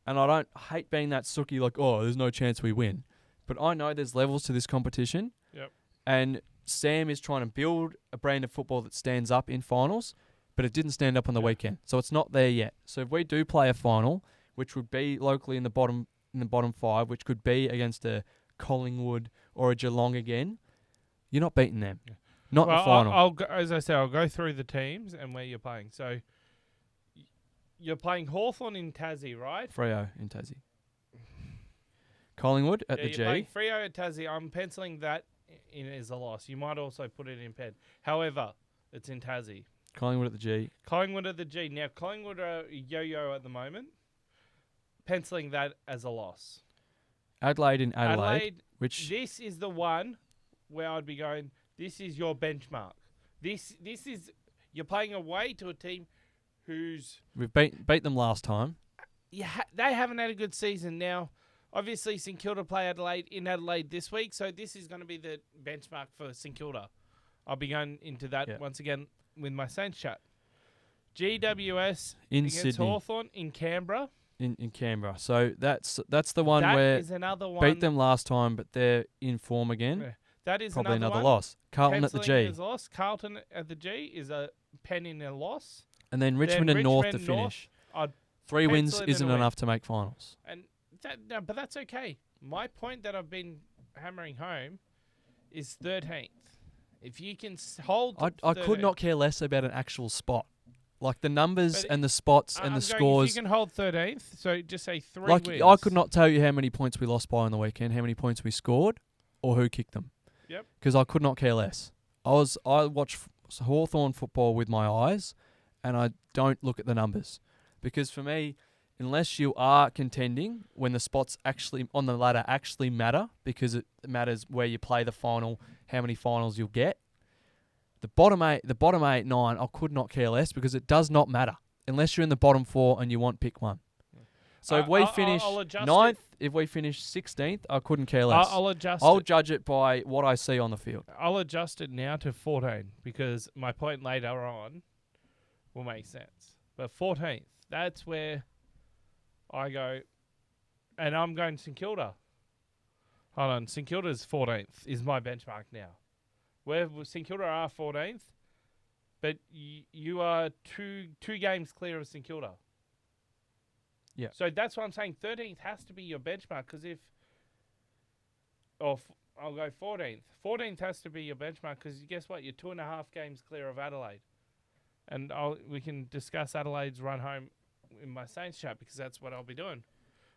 and I don't hate being that sookie there's no chance we win. But I know there's levels to this competition. Yep. And Sam is trying to build a brand of football that stands up in finals, but it didn't stand up on the weekend. So it's not there yet. So if we do play a final, which would be locally in the bottom 5, which could be against a Collingwood or a Geelong again, you're not beating them. Yeah. Not in the final. As I said, I'll go through the teams and where you're playing. So you're playing Hawthorn in Tassie, right? Freo in Tassie. Collingwood at the G. Playing Freo at Tassie. I'm penciling that in as a loss. You might also put it in pen. However, it's in Tassie. Collingwood at the G. Collingwood at the G. Now, Collingwood are yo-yo at the moment. Penciling that as a loss. Adelaide in Adelaide. This is the one where I'd be going, this is your benchmark. This is... You're playing away to a team who's... We've beat them last time. They haven't had a good season. Now, obviously, St Kilda play Adelaide in Adelaide this week, so this is going to be the benchmark for St Kilda. I'll be going into that once again with my Saints chat. GWS in against Sydney. Hawthorn in Canberra. In Canberra. So that's the one where is another one. Beat them last time, but they're in form again. Yeah. That is probably another one. loss. Carlton at the G. Carlton at the G is a pen in a loss. And then Richmond and North to finish. 3 wins isn't enough to make finals. And but that's okay. My point that I've been hammering home is 13th. If you can hold... I could not care less about an actual spot. Like the numbers and the spots and the scores. If you can hold 13th, so just say 3 wins. I could not tell you how many points we lost by on the weekend, how many points we scored, or who kicked them. Yep. Because I could not care less. I watch Hawthorn football with my eyes, and I don't look at the numbers. Because for me, unless you are contending when the spots actually on the ladder actually matter, because it matters where you play the final, how many finals you'll get. The bottom 8, 9, I could not care less because it does not matter unless you're in the bottom 4 and you want pick 1. So if we finish I'll adjust 9th, it. if we finish 16th, I couldn't care less. I'll adjust I'll it. judge it by what I see on the field. I'll adjust it now to 14 because my point later on will make sense. But 14th, that's where I go, and I'm going St Kilda. Hold on, St Kilda's 14th is my benchmark now. Where St Kilda are 14th, but you are two games clear of St Kilda. Yeah. So that's why I'm saying 13th has to be your benchmark because I'll go 14th. 14th has to be your benchmark because guess what? You're 2.5 games clear of Adelaide. And we can discuss Adelaide's run home in my Saints chat because that's what I'll be doing.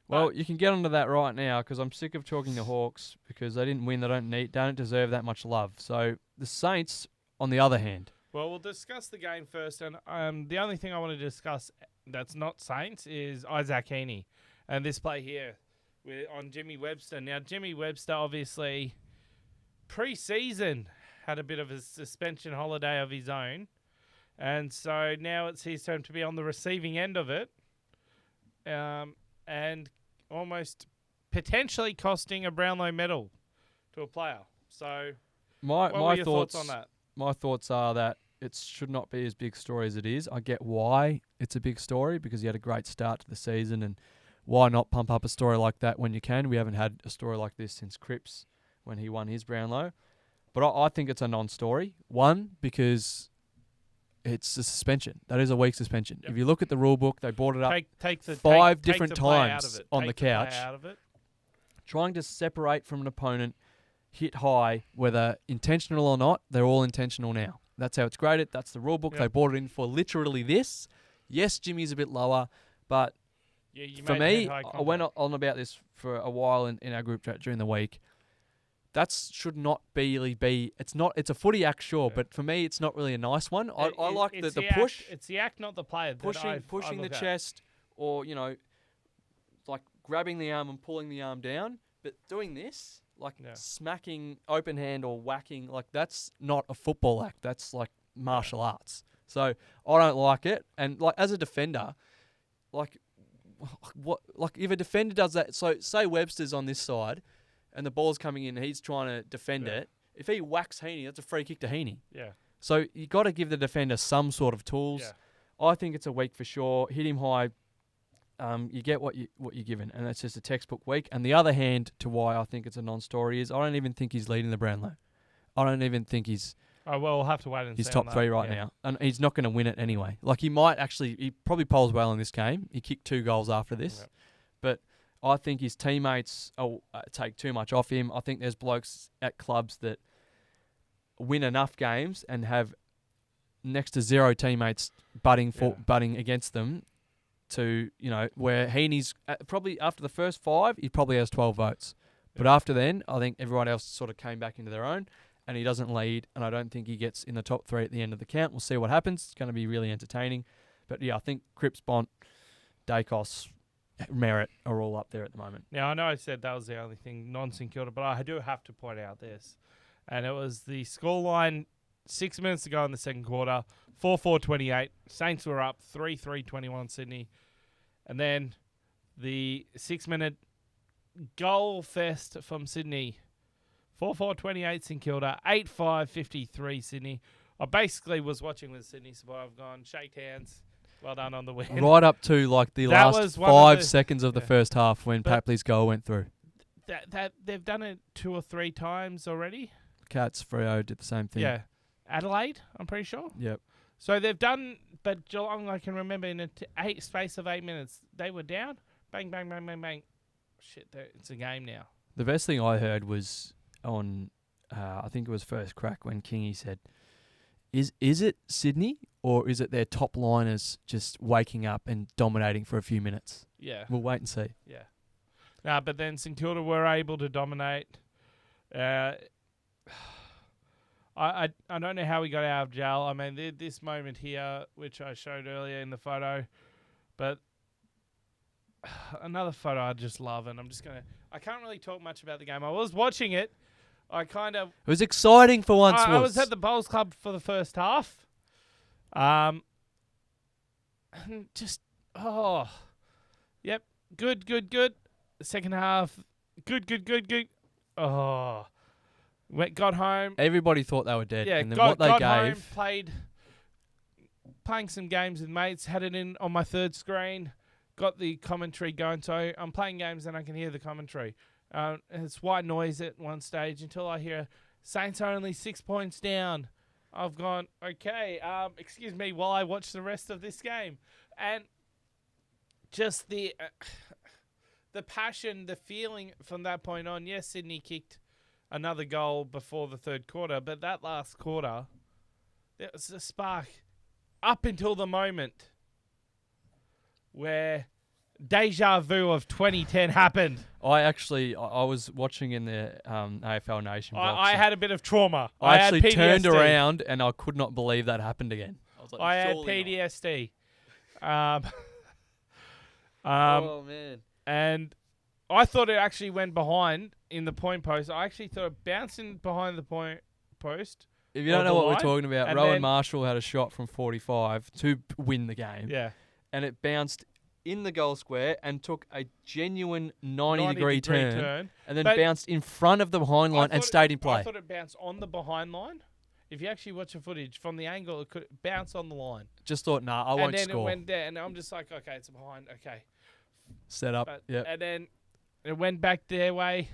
Well, you can get onto that right now because I'm sick of talking to Hawks because they didn't win. They don't deserve that much love. So the Saints, on the other hand. Well, we'll discuss the game first. And the only thing I want to discuss that's not Saints is Isaac Heaney. And this play here on Jimmy Webster. Now, Jimmy Webster obviously pre-season had a bit of a suspension holiday of his own. And so now it's his turn to be on the receiving end of it. And almost potentially costing a Brownlow medal to a player. So, what were your thoughts on that? My thoughts are that it should not be as big a story as it is. I get why it's a big story because he had a great start to the season, and why not pump up a story like that when you can? We haven't had a story like this since Cripps when he won his Brownlow. But I think it's a non-story. One, because it's a suspension. That is a week suspension. Yep. If you look at the rule book, they brought it up five different times on the couch. Trying to separate from an opponent, hit high, whether intentional or not, they're all intentional now. That's how it's graded. That's the rule book. Yep. They brought it in for literally this. Yes, Jimmy's a bit lower, but for me, I went on about this for a while in our group chat during the week. That should not really be. It's a footy act, sure, but for me, it's not really a nice one. I like the push. It's the act, not the player. Pushing the chest, or like grabbing the arm and pulling the arm down. But doing this, smacking open hand or whacking, that's not a football act. That's like martial arts. So I don't like it. And as a defender, if a defender does that, so say Webster's on this side. And the ball's coming in, he's trying to defend it. If he whacks Heaney, that's a free kick to Heaney. Yeah. So you got to give the defender some sort of tools. Yeah. I think it's a week for sure. Hit him high. You get what you're given, and that's just a textbook week. And the other hand to why I think it's a non-story is I don't even think he's leading the Brownlow. I don't even think he's. Oh well, we'll have to wait and see. He's top 3 right now, and he's not going to win it anyway. He might actually. He probably polls well in this game. He kicked 2 goals after this, but. I think his teammates take too much off him. I think there's blokes at clubs that win enough games and have next to 0 teammates butting against them to, where Heaney's probably after the first 5, he probably has 12 votes. Yeah. But after then, I think everyone else sort of came back into their own and he doesn't lead, and I don't think he gets in the top 3 at the end of the count. We'll see what happens. It's going to be really entertaining. But yeah, I think Cripps, Bont, Dacos, Merritt are all up there at the moment. Now, I know I said that was the only thing non-St Kilda, but I do have to point out this. And it was the scoreline 6 minutes ago in the second quarter, 4-4-28. Saints were up 3-3-21 Sydney. And then the 6-minute goal fest from Sydney, 4-4-28 St Kilda, 8-5-53 Sydney. I basically was watching with Sydney, so I've gone, shake hands. Well done on the win. Right up to the last 5 seconds of the first half when Papley's goal went through. That they've done it 2 or 3 times already. Cats, Freo did the same thing. Yeah. Adelaide, I'm pretty sure. Yep. So they've done, but Geelong, I can remember in a space of 8 minutes, they were down. Bang, bang, bang, bang, bang. Shit, it's a game now. The best thing I heard was on, I think it was First Crack when Kingy said, Is it Sydney or is it their top liners just waking up and dominating for a few minutes? Yeah. We'll wait and see. Yeah. But then St Kilda were able to dominate. I don't know how we got out of jail. I mean, this moment here, which I showed earlier in the photo, but another photo I just love, and I can't really talk much about the game. I was watching it. It was exciting for once. I was at the Bowls Club for the first half. Yep. good. Second half, good. Oh, got home. Everybody thought they were dead. Yeah, and then got what they got gave. home, playing some games with mates. Had it in on my third screen. Got the commentary going. So I'm playing games and I can hear the commentary. It's white noise at one stage until I hear Saints are only 6 points down. I've gone, okay, excuse me while I watch the rest of this game. And just the passion, the feeling from that point on. Yes, Sydney kicked another goal before the third quarter, but that last quarter, there was a spark up until the moment where deja vu of 2010 happened. I was watching in the AFL Nation box. I had a bit of trauma. I had actually PTSD. turned around and I could not believe that happened again. I was like, I had surely not. PTSD. Oh man! And I thought it actually went behind in the point post. I actually thought it bounced in behind the point post. If you don't know what we're line, talking about, and Rowan then- Marshall had a shot from 45 to win the game. Yeah. And it bounced in the goal square and took a genuine 90-degree turn and then But bounced in front of the behind line and stayed in I play. thought it bounced on the behind line. If you actually watch the footage from the angle, it could bounce on the line. Just thought, nah, I and won't then score. it went there, and I'm just like, okay, it's behind. Okay. Set up. But, Yep. And then it went back their way.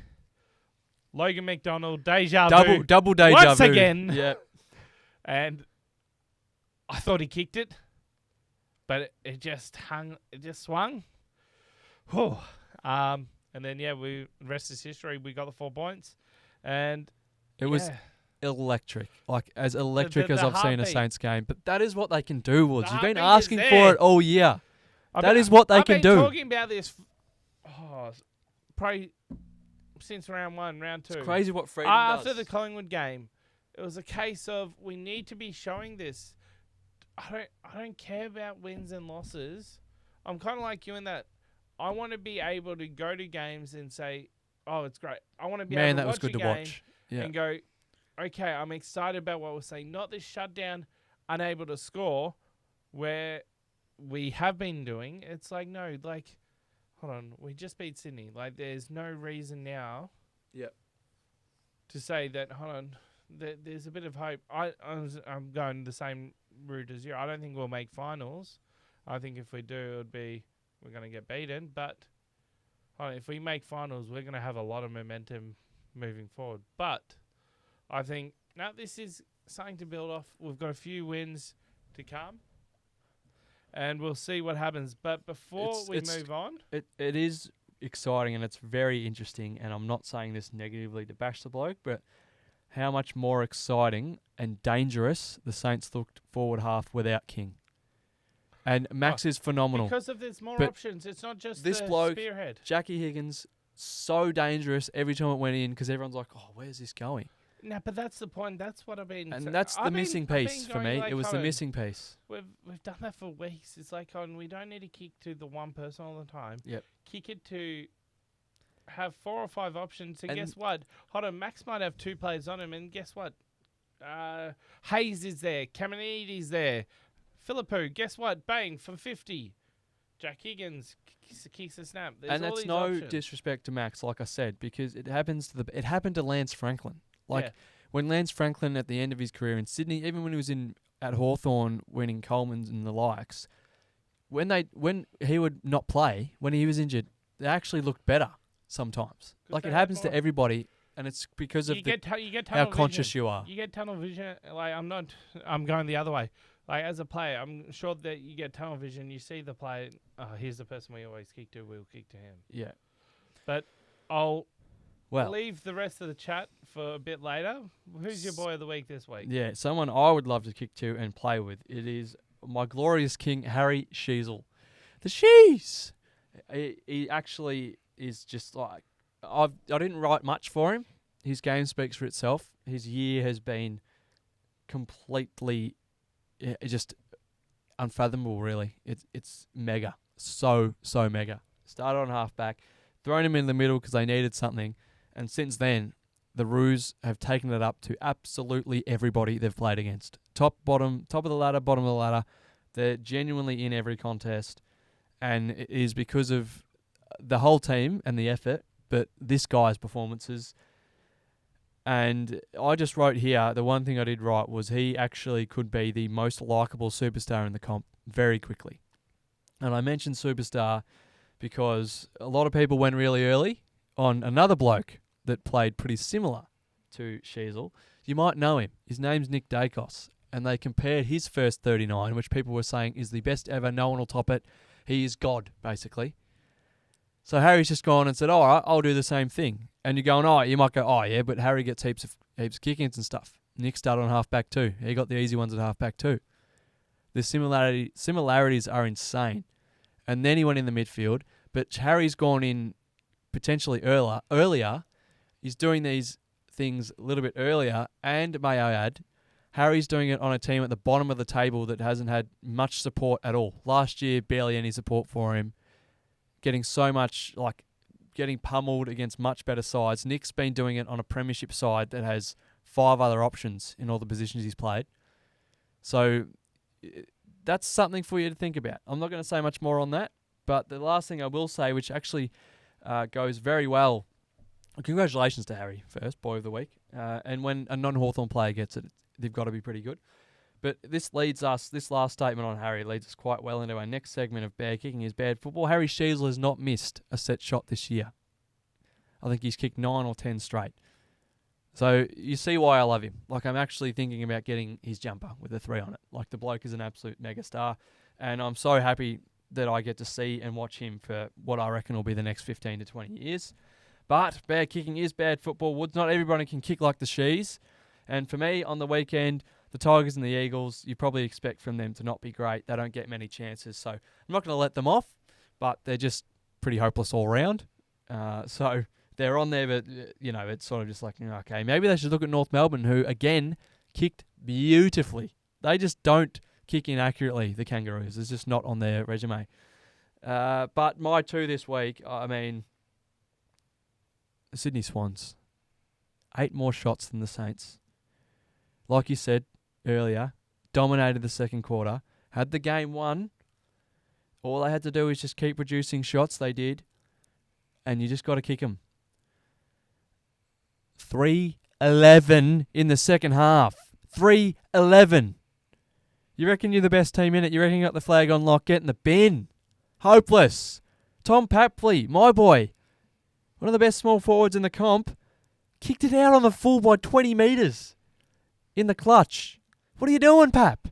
Logan McDonald, deja vu. Double deja Once vu. again. Yep. And I thought he kicked it, but it just swung. Whew. And then, rest is history. We got the 4 points. And It was yeah. electric. Like, as electric as the I've seen a heartbeat. Saints game. But that is what they can do, Woods. The You've been heartbeat is asking there. for it all year. That is what they can do. I've been talking about this probably since round 1, round 2. It's crazy what freedom After does. the Collingwood game, it was a case of we need to be showing this. I don't care about wins and losses. I'm kind of like you in that I want to be able to go to games and say, "Oh, it's great." I want to be Man, able to that was watch good a to game watch. Yeah. and go, "Okay, I'm excited about what we're saying." Not this shutdown, unable to score, where we have been doing. It's like no, like, hold on, we just beat Sydney. Like, there's no reason now. Yep. To say that, hold on, there's a bit of hope. I'm going the same route as you. I don't think we'll make finals. I think if we do, we're going to get beaten. But hold on, if we make finals, we're going to have a lot of momentum moving forward. But I think this is something to build off. We've got a few wins to come, and we'll see what happens. But before we move on, It is exciting and it's very interesting, and I'm not saying this negatively to bash the bloke, but how much more exciting and dangerous the Saints looked forward half without King. And Max is phenomenal. because there's more But options. It's not just this the bloke- spearhead. Jackie Higgins, so dangerous every time it went in because everyone's like, oh, where's this going? No, but that's the point. That's what I've been. And that's the missing piece for me. It was the Colin, missing piece. We've done that for weeks. It's like, Colin, we don't need to kick to the one person all the time. Yep. Kick it to have 4 or 5 options. And And- guess what? Hold on, Max might have 2 players on him. And guess what? Hayes is there. Kamenides there. Philippou, guess what? Bang, from 50. Jack Higgins kicks a snap. There's And all that's these no options. disrespect to Max, like I said, because it happened to Lance Franklin. Like Yeah. when Lance Franklin at the end of his career in Sydney, even when he was at Hawthorn winning Coleman's and the likes, when he would not play, when he was injured, they actually looked better sometimes. Like they it had happens to more- everybody, and it's because of you get tunnel how vision. conscious you are. You get tunnel vision. Like I'm going the other way. Like as a player, I'm sure that you get tunnel vision. You see the player. Oh, here's the person we always kick to. We'll kick to him. Yeah. But I'll Well, leave the rest of the chat for a bit later. Who's your boy of the week this week? yeah, someone I would love to kick to and play with. It is my glorious king, Harry Sheasel. The Shees! He actually is just like... I didn't write much for him. His game speaks for itself. His year has been completely just unfathomable, really. It's mega. So mega. Started on halfback, thrown him in the middle because they needed something, and since then, the Roos have taken it up to absolutely everybody they've played against. Top of the ladder, bottom of the ladder. They're genuinely in every contest, and it is because of the whole team and the effort, but this guy's performances. And I just wrote here, the one thing I did write was he actually could be the most likeable superstar in the comp very quickly. And I mentioned superstar because a lot of people went really early on another bloke that played pretty similar to Sheasel. You might know him. His name's Nick Dacos. And they compared his first 39, which people were saying is the best ever. No one will top it. He is God, basically. So Harry's just gone and said, all right, I'll do the same thing. And you're going, you might go, yeah, but Harry gets heaps of kick-ins and stuff. Nick started on half-back too. He got the easy ones at half-back too. The similarities are insane. And then he went in the midfield. But Harry's gone in potentially earlier. He's doing these things a little bit earlier. And may I add, Harry's doing it on a team at the bottom of the table that hasn't had much support at all. Last year, barely any support for him. Getting so much, getting pummeled against much better sides. Nick's been doing it on a premiership side that has 5 other options in all the positions he's played. So that's something for you to think about. I'm not going to say much more on that, but the last thing I will say, which actually goes very well, congratulations to Harry first, boy of the week. And when a non-Hawthorn player gets it, they've got to be pretty good. But this last statement on Harry leads us quite well into our next segment of Bad Kicking is Bad Football. Harry Sheasel has not missed a set shot this year. I think he's kicked 9 or 10 straight. So you see why I love him. I'm actually thinking about getting his jumper with a 3 on it. The bloke is an absolute megastar. And I'm so happy that I get to see and watch him for what I reckon will be the next 15 to 20 years. But bad kicking is bad football. Woods, not everybody can kick like the Shees. And for me, on the weekend, the Tigers and the Eagles, you probably expect from them to not be great. They don't get many chances. So I'm not going to let them off, but they're just pretty hopeless all round. So they're on there, but, it's sort of just okay, maybe they should look at North Melbourne, who, again, kicked beautifully. They just don't kick inaccurately, the Kangaroos. It's just not on their resume. But my 2 this week, the Sydney Swans. 8 more shots than the Saints. Like you said earlier, dominated the second quarter, had the game won. All they had to do is just keep producing shots. They did. And you just got to kick them. 3-11 in the second half. 3-11. You reckon you're the best team in it? You reckon you got the flag on lock? Get in the bin. Hopeless. Tom Papley, my boy, one of the best small forwards in the comp, kicked it out on the full by 20 metres in the clutch. What are you doing, Pap?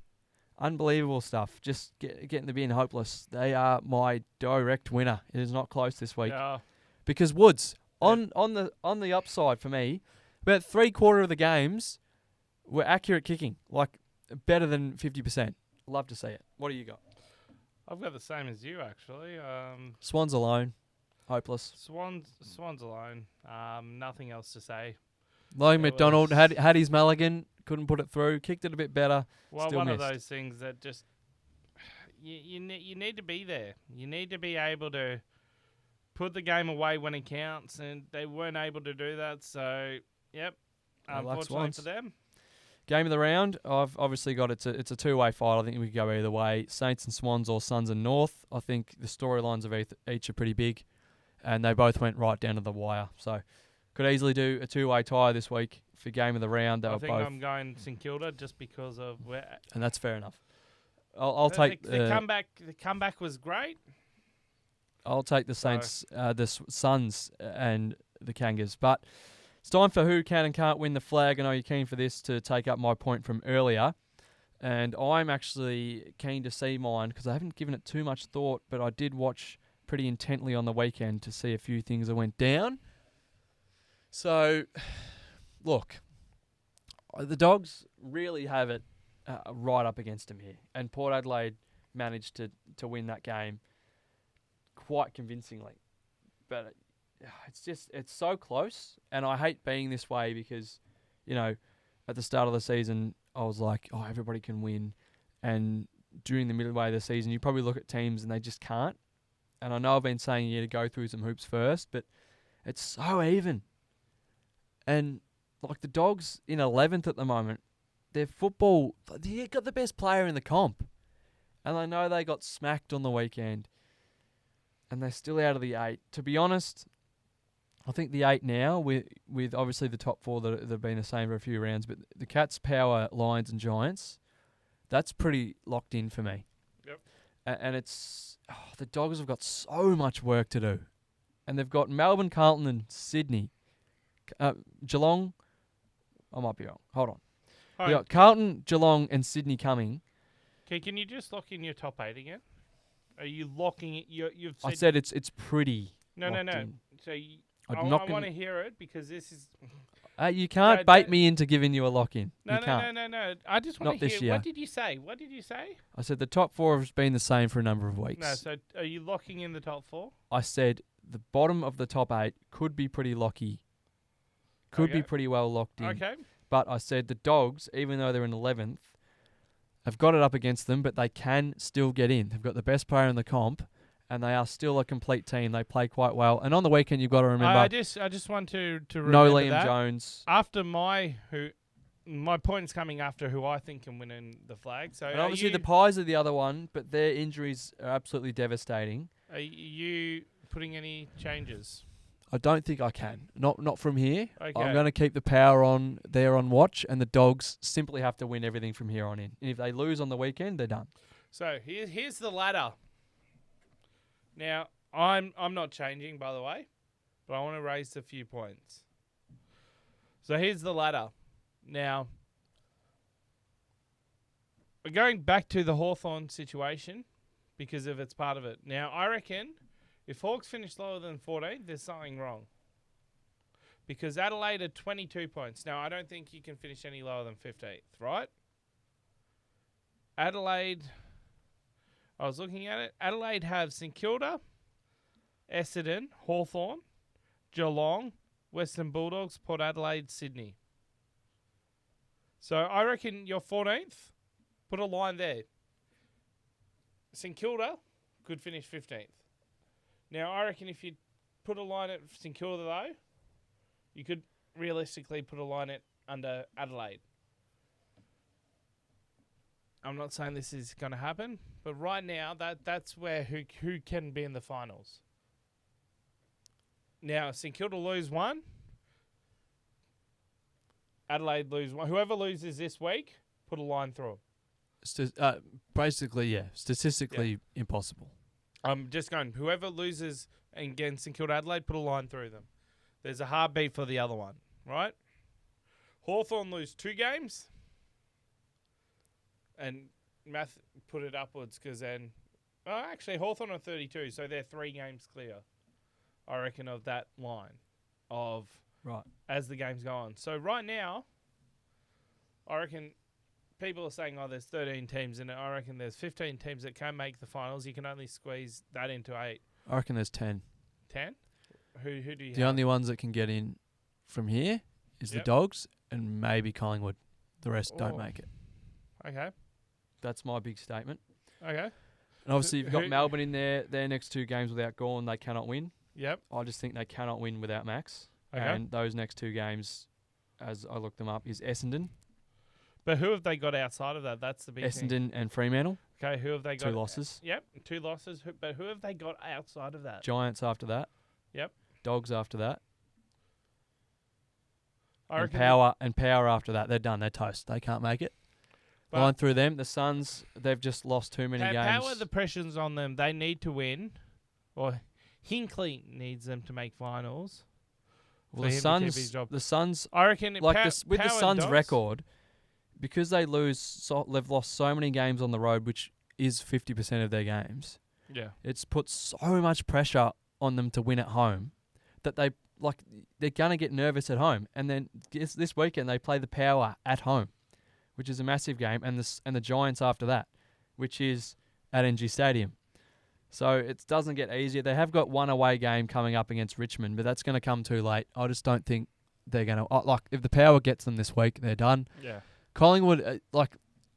Unbelievable stuff. Just get in the bin, hopeless. They are my direct winner. It is not close this week. Yeah. Because Woods, on the upside for me, about 3/4 of the games were accurate kicking, better than 50%. Love to see it. What do you got? I've got the same as you, actually. Swans alone, hopeless. Swans alone. Nothing else to say. Logan McDonald had his mulligan, couldn't put it through, kicked it a bit better. Well, still one missed. of those things that just you need to be there. You need to be able to put the game away when it counts, and they weren't able to do that. So, yep, unfortunately for them. Game of the round, I've obviously got it's a 2-way fight. I think we could go either way. Saints and Swans or Suns and North. I think the storylines of each are pretty big, and they both went right down to the wire. So could easily do a 2-way tie this week for game of the round. I think I'm going St Kilda just because of where. And that's fair enough. I'll take the comeback. The comeback was great. I'll take the Saints, the Suns, and the Kangas. But it's time for who can and can't win the flag. I know you're keen for this to take up my point from earlier. And I'm actually keen to see mine because I haven't given it too much thought, but I did watch pretty intently on the weekend to see a few things that went down. So, look, the Dogs really have it right up against them here. And Port Adelaide managed to win that game quite convincingly. But it's so close, and I hate being this way because, at the start of the season, I was like, everybody can win. And during the midway of the season, you probably look at teams and they just can't. And I know I've been saying you to go through some hoops first, but it's so even. And the Dogs in 11th at the moment, their football, they got the best player in the comp. And I know they got smacked on the weekend. and they're still out of the 8. To be honest, I think the 8 now, with obviously the top 4 that have been the same for a few rounds, but the Cats, Power, Lions and Giants, that's pretty locked in for me. Yep. And it's... the Dogs have got so much work to do. And they've got Melbourne, Carlton and Sydney. Geelong... I might be wrong. Hold on. All They got Carlton, Geelong and Sydney coming. Okay, can you just lock in your top 8 again? Are you locking it? You've said... I said it's pretty No. in. So I'm I not want gonna- to hear it because this is... You can't No, bait don't- me into giving you a lock-in. No. You can't. No. I just Not want to this hear... year. What did you say? What did you say? I said the top 4 has been the same for a number of weeks. No, so are you locking in the top 4? I said the bottom of the top 8 could be pretty locky. Could be Okay. pretty well locked in. Okay. But I said the Dogs, even though they're in 11th, have got it up against them, but they can still get in. They've got the best player in the comp, and they are still a complete team. They play quite well. And on the weekend, you've got to remember, I just want to remember no Liam that. Jones. After my point's coming after who I think can win in the flag. So And obviously the Pies are the other one, but their injuries are absolutely devastating. are you putting any changes? I don't think I can. Not from here. Okay. I'm going to keep the Power on there on watch, and the Dogs simply have to win everything from here on in. And if they lose on the weekend, they're done. So here's the ladder. Now I'm not changing, by the way, but I want to raise a few points. So here's the ladder. Now we're going back to the Hawthorn situation because of it's part of it. Now I reckon if Hawks finish lower than 14, there's something wrong. Because Adelaide are 22 points. Now I don't think you can finish any lower than 15th, right? Adelaide, I was looking at it. Adelaide have St Kilda, Essendon, Hawthorn, Geelong, Western Bulldogs, Port Adelaide, Sydney. So I reckon you're 14th. Put a line there. St Kilda could finish 15th. Now I reckon if you put a line at St Kilda though, you could realistically put a line at under Adelaide. I'm not saying this is going to happen, but right now that's where who can be in the finals. Now St Kilda lose 1, Adelaide lose 1. Whoever loses this week, put a line through them. Basically, yeah, statistically impossible. I'm just going, whoever loses against St Kilda Adelaide, put a line through them. There's a heartbeat for the other one, right? Hawthorn lose 2 games. And math put it upwards because then... Oh, actually, Hawthorn are 32, so they're 3 games clear, I reckon, of that line of Right. as the games go on. So right now, I reckon... People are saying, there's 13 teams in it. I reckon there's 15 teams that can make the finals. You can only squeeze that into 8. I reckon there's 10. 10? Who do you The have? only ones that can get in from here is the Dogs and maybe Collingwood. The rest don't make it. Okay. That's my big statement. Okay. And obviously you've got Who- Melbourne in there. Their next 2 games without Gawn, they cannot win. Yep. I just think they cannot win without Max. Okay. And those next 2 games, as I looked them up, is Essendon. But who have they got outside of that? That's the big thing. Essendon and Fremantle. Okay, who have they got? 2 losses. Yep, 2 losses. But who have they got outside of that? Giants after that. Yep. Dogs after that. I And reckon Power after that. They're done. They're toast. They can't make it. But- Line through them. The Suns, they've just lost too many games. Power, the pressure's on them. They need to win. Or Hinkley needs them to make finals. Well, for the him to keep his Suns, job. the Suns, I reckon like Pow- with the Power and Suns' Dogs- record, because they they've lost so many games on the road, which is 50% of their games. Yeah. It's put so much pressure on them to win at home that they're gonna get nervous at home. And then this weekend they play the Power at home, which is a massive game, and the Giants after that, which is at NG Stadium. So it doesn't get easier. They have got 1 away game coming up against Richmond, but that's going to come too late. I just don't think they're going to... if the Power gets them this week, they're done. Yeah. Collingwood,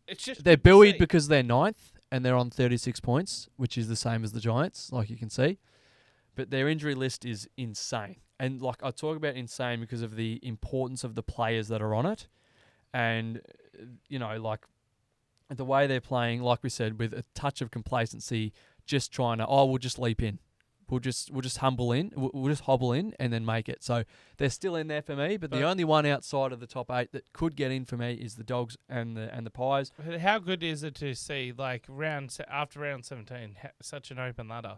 It's just they're good to buoyed see. because they're 9th, and they're on 36 points, which is the same as the Giants, like you can see. But their injury list is insane. And I talk about insane because of the importance of the players that are on it. And, the way they're playing, like we said, with a touch of complacency, just trying to, we'll just leap in. we'll just hobble in and then make it. So they're still in there for me, but the only one outside of the top 8 that could get in for me is the Dogs and the Pies. How good is it to see like after round 17 such an open ladder?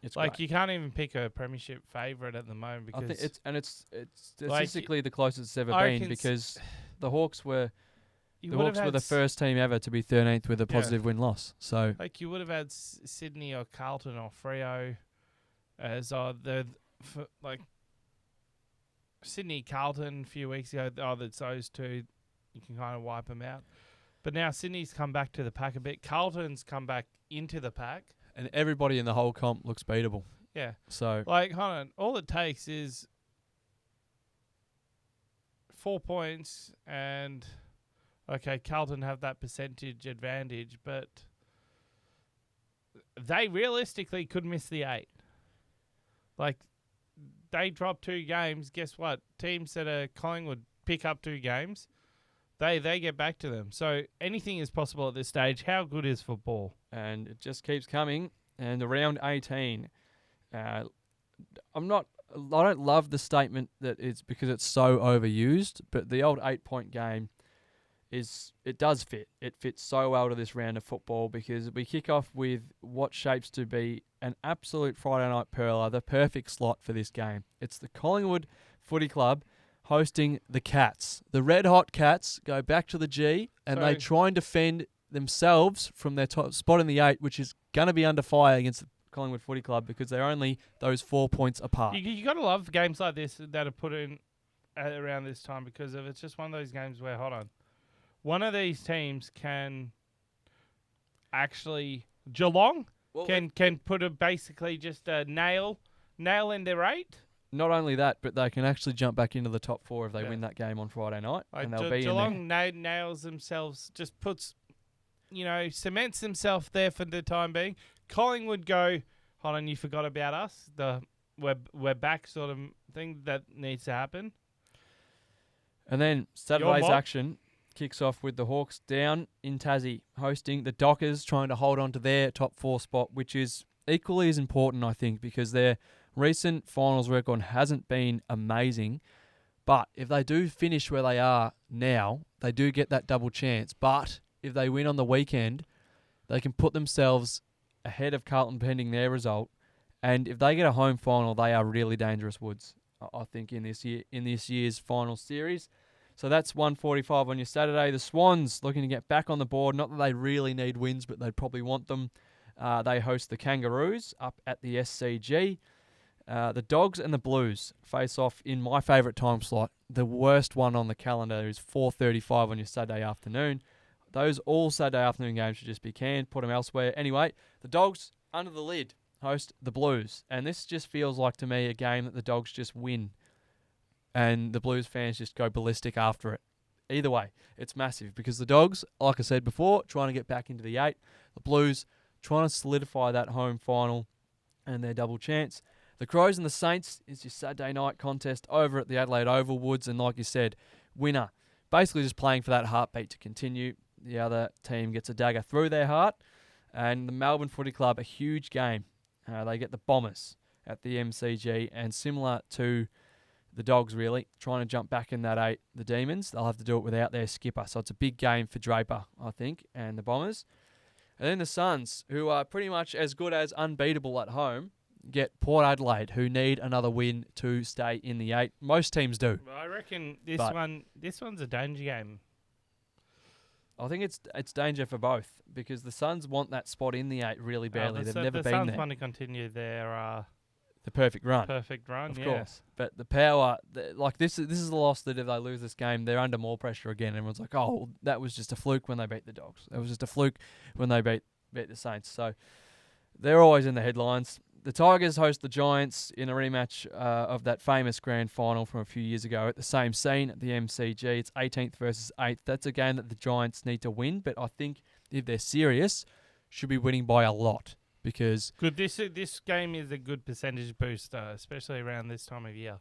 It's like great. you can't even pick a premiership favourite at the moment because I think it's statistically the closest it's ever been because the Hawks were the first team ever to be 13th with a positive win-loss. So like you would have had Sydney or Carlton or Freo as like Sydney Carlton a few weeks ago. That's those two. You can kind of wipe them out. But now Sydney's come back to the pack a bit. Carlton's come back into the pack. And everybody in the whole comp looks beatable. Yeah. So like, hold on. All it takes is 4 points and okay, Carlton have that percentage advantage, but they realistically could miss the 8. Like, they drop 2 games. Guess what? Teams that are Collingwood pick up 2 games. They get back to them. So anything is possible at this stage. How good is football? And it just keeps coming. And around 18, I don't love the statement that it's because it's so overused, but the old 8-point game it does fit. It fits so well to this round of football because we kick off with what shapes to be an absolute Friday night perler, the perfect slot for this game. It's the Collingwood Footy Club hosting the Cats. The red hot Cats go back to the G and they try and defend themselves from their top spot in the 8, which is going to be under fire against the Collingwood Footy Club because they're only those 4 points apart. You got to love games like this that are put in around this time because it's just one of those games where, hold on, one of these teams can actually Geelong can put basically just a nail in their 8. Not only that, but they can actually jump back into the top 4 if they win that game on Friday night, and they'll be Geelong in there. nails themselves, just puts, cements themselves there for the time being. Collingwood go, hold on, you forgot about us. The we're back sort of thing that needs to happen. And then Saturday's action kicks off with the Hawks down in Tassie hosting the Dockers, trying to hold on to their top 4 spot, which is equally as important, I think, because their recent finals record hasn't been amazing. But if they do finish where they are now, they do get that double chance. But if they win on the weekend, they can put themselves ahead of Carlton pending their result. And if they get a home final, they are really dangerous woods, I think, in this year's final series. So that's 1:45 on your Saturday. The Swans looking to get back on the board. Not that they really need wins, but they'd probably want them. They host the Kangaroos up at the SCG. The Dogs and the Blues face off in my favourite time slot. The worst one on the calendar is 4:35 on your Saturday afternoon. Those all Saturday afternoon games should just be canned. Put them elsewhere. Anyway, the Dogs under the lid host the Blues. And this just feels like to me a game that the Dogs just win. And the Blues fans just go ballistic after it. Either way, it's massive because the Dogs, like I said before, trying to get back into the 8. The Blues trying to solidify that home final and their double chance. The Crows and the Saints is your Saturday night contest over at the Adelaide Oval Woods. And like you said, winner basically just playing for that heartbeat to continue. The other team gets a dagger through their heart. And the Melbourne Footy Club, a huge game. They get the Bombers at the MCG. And similar to the Dogs, really, trying to jump back in that 8. The Demons, they'll have to do it without their skipper. So it's a big game for Draper, I think, and the Bombers. And then the Suns, who are pretty much as good as unbeatable at home, get Port Adelaide, who need another win to stay in the 8. Most teams do. Well, I reckon this one's a danger game. I think it's danger for both because the Suns want that spot in the 8 really badly. They've never been there. The Suns want to continue their the perfect run. Of course. But the power, this is the loss that if they lose this game, they're under more pressure again. Everyone's like, oh, that was just a fluke when they beat the Dogs. It was just a fluke when they beat the Saints. So they're always in the headlines. The Tigers host the Giants in a rematch of that famous grand final from a few years ago at the same scene at the MCG. It's 18th versus 8th. That's a game that the Giants need to win, but I think if they're serious, should be winning by a lot. because Good. This game is a good percentage booster, especially around this time of year.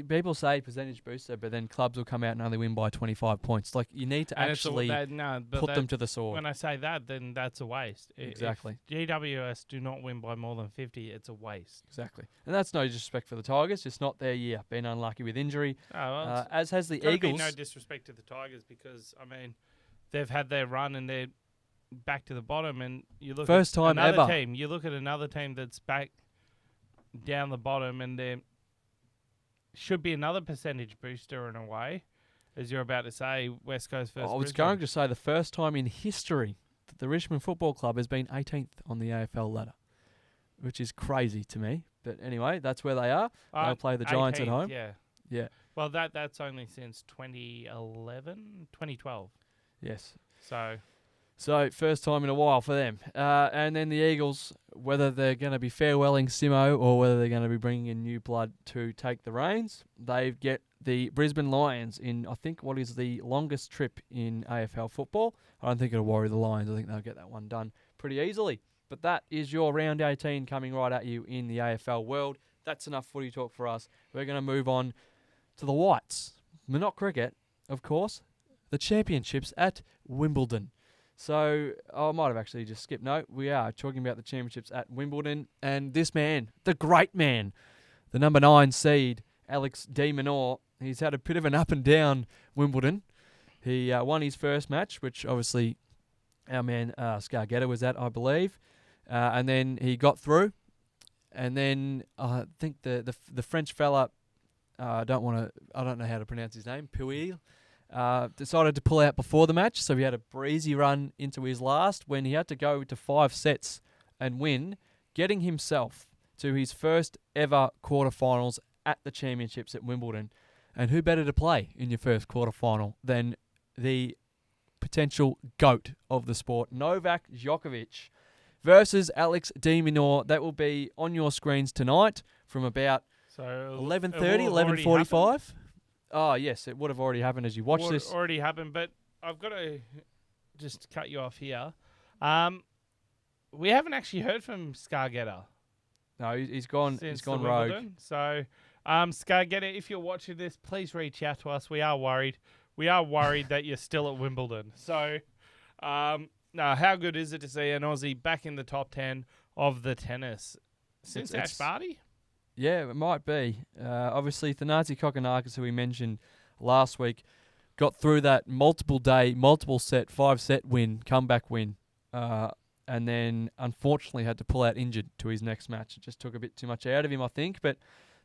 people say percentage booster, but then clubs will come out and only win by 25 points. Like, you need to And it's actually but put them to the sword. when I say that, then that's a waste. Exactly. If GWS do not win by more than 50, it's a waste. Exactly. And that's no disrespect for the Tigers, just not their year. Been unlucky with injury, Oh, well, as has the gotta Eagles. be no disrespect to the Tigers because, I mean, they've had their run and they're back to the bottom. And you look First at time another ever. team. You look at another team that's back down the bottom, and there should be another percentage booster in a way, as you're about to say. West Coast versus I was Brisbane. going to say the first time in history that the Richmond Football Club has been 18th on the AFL ladder, which is crazy to me. But anyway, that's where they are. They'll play the Giants at 18th, home. Yeah. Yeah. Well, that's only since 2012. Yes. So first time in a while for them. And then the Eagles, whether they're going to be farewelling Simo or whether they're going to be bringing in new blood to take the reins, they get the Brisbane Lions in, I think, what is the longest trip in AFL football. I don't think it'll worry the Lions. I think they'll get that one done pretty easily. But that is your round 18 coming right at you in the AFL world. That's enough footy talk for us. We're going to move on to the Whites. But not cricket, of course. The championships at Wimbledon. So, I might have actually just skipped. No, we are talking about the championships at Wimbledon. And this man, the great man, the number 9 seed, Alex de Minaur, he's had a bit of an up and down Wimbledon. He won his first match, which obviously our man Scargetta was at, I believe. And then he got through. And then I think the French fella, I don't know how to pronounce his name, Puil, decided to pull out before the match, so he had a breezy run into his last when he had to go to 5 sets and win, getting himself to his first ever quarterfinals at the championships at Wimbledon. And who better to play in your first quarterfinal than the potential GOAT of the sport, Novak Djokovic, versus Alex de Minaur. That will be on your screens tonight from about 11:30, 11:45. Oh, yes, it would have already happened as you watch this. Already happened, but I've got to just cut you off here. We haven't actually heard from Scargetta. No, he's gone. Since He's gone the rogue. Wimbledon. So, Scargetta, if you're watching this, please reach out to us. We are worried. We are worried that you're still at Wimbledon. So, no, how good is it to see an Aussie back in the top 10 of the tennis since Ash Barty? Yeah, it might be. Obviously, Thanasi Kokonakis, who we mentioned last week, got through that multiple 5-set win, comeback win, and then unfortunately had to pull out injured to his next match. It just took a bit too much out of him, I think. But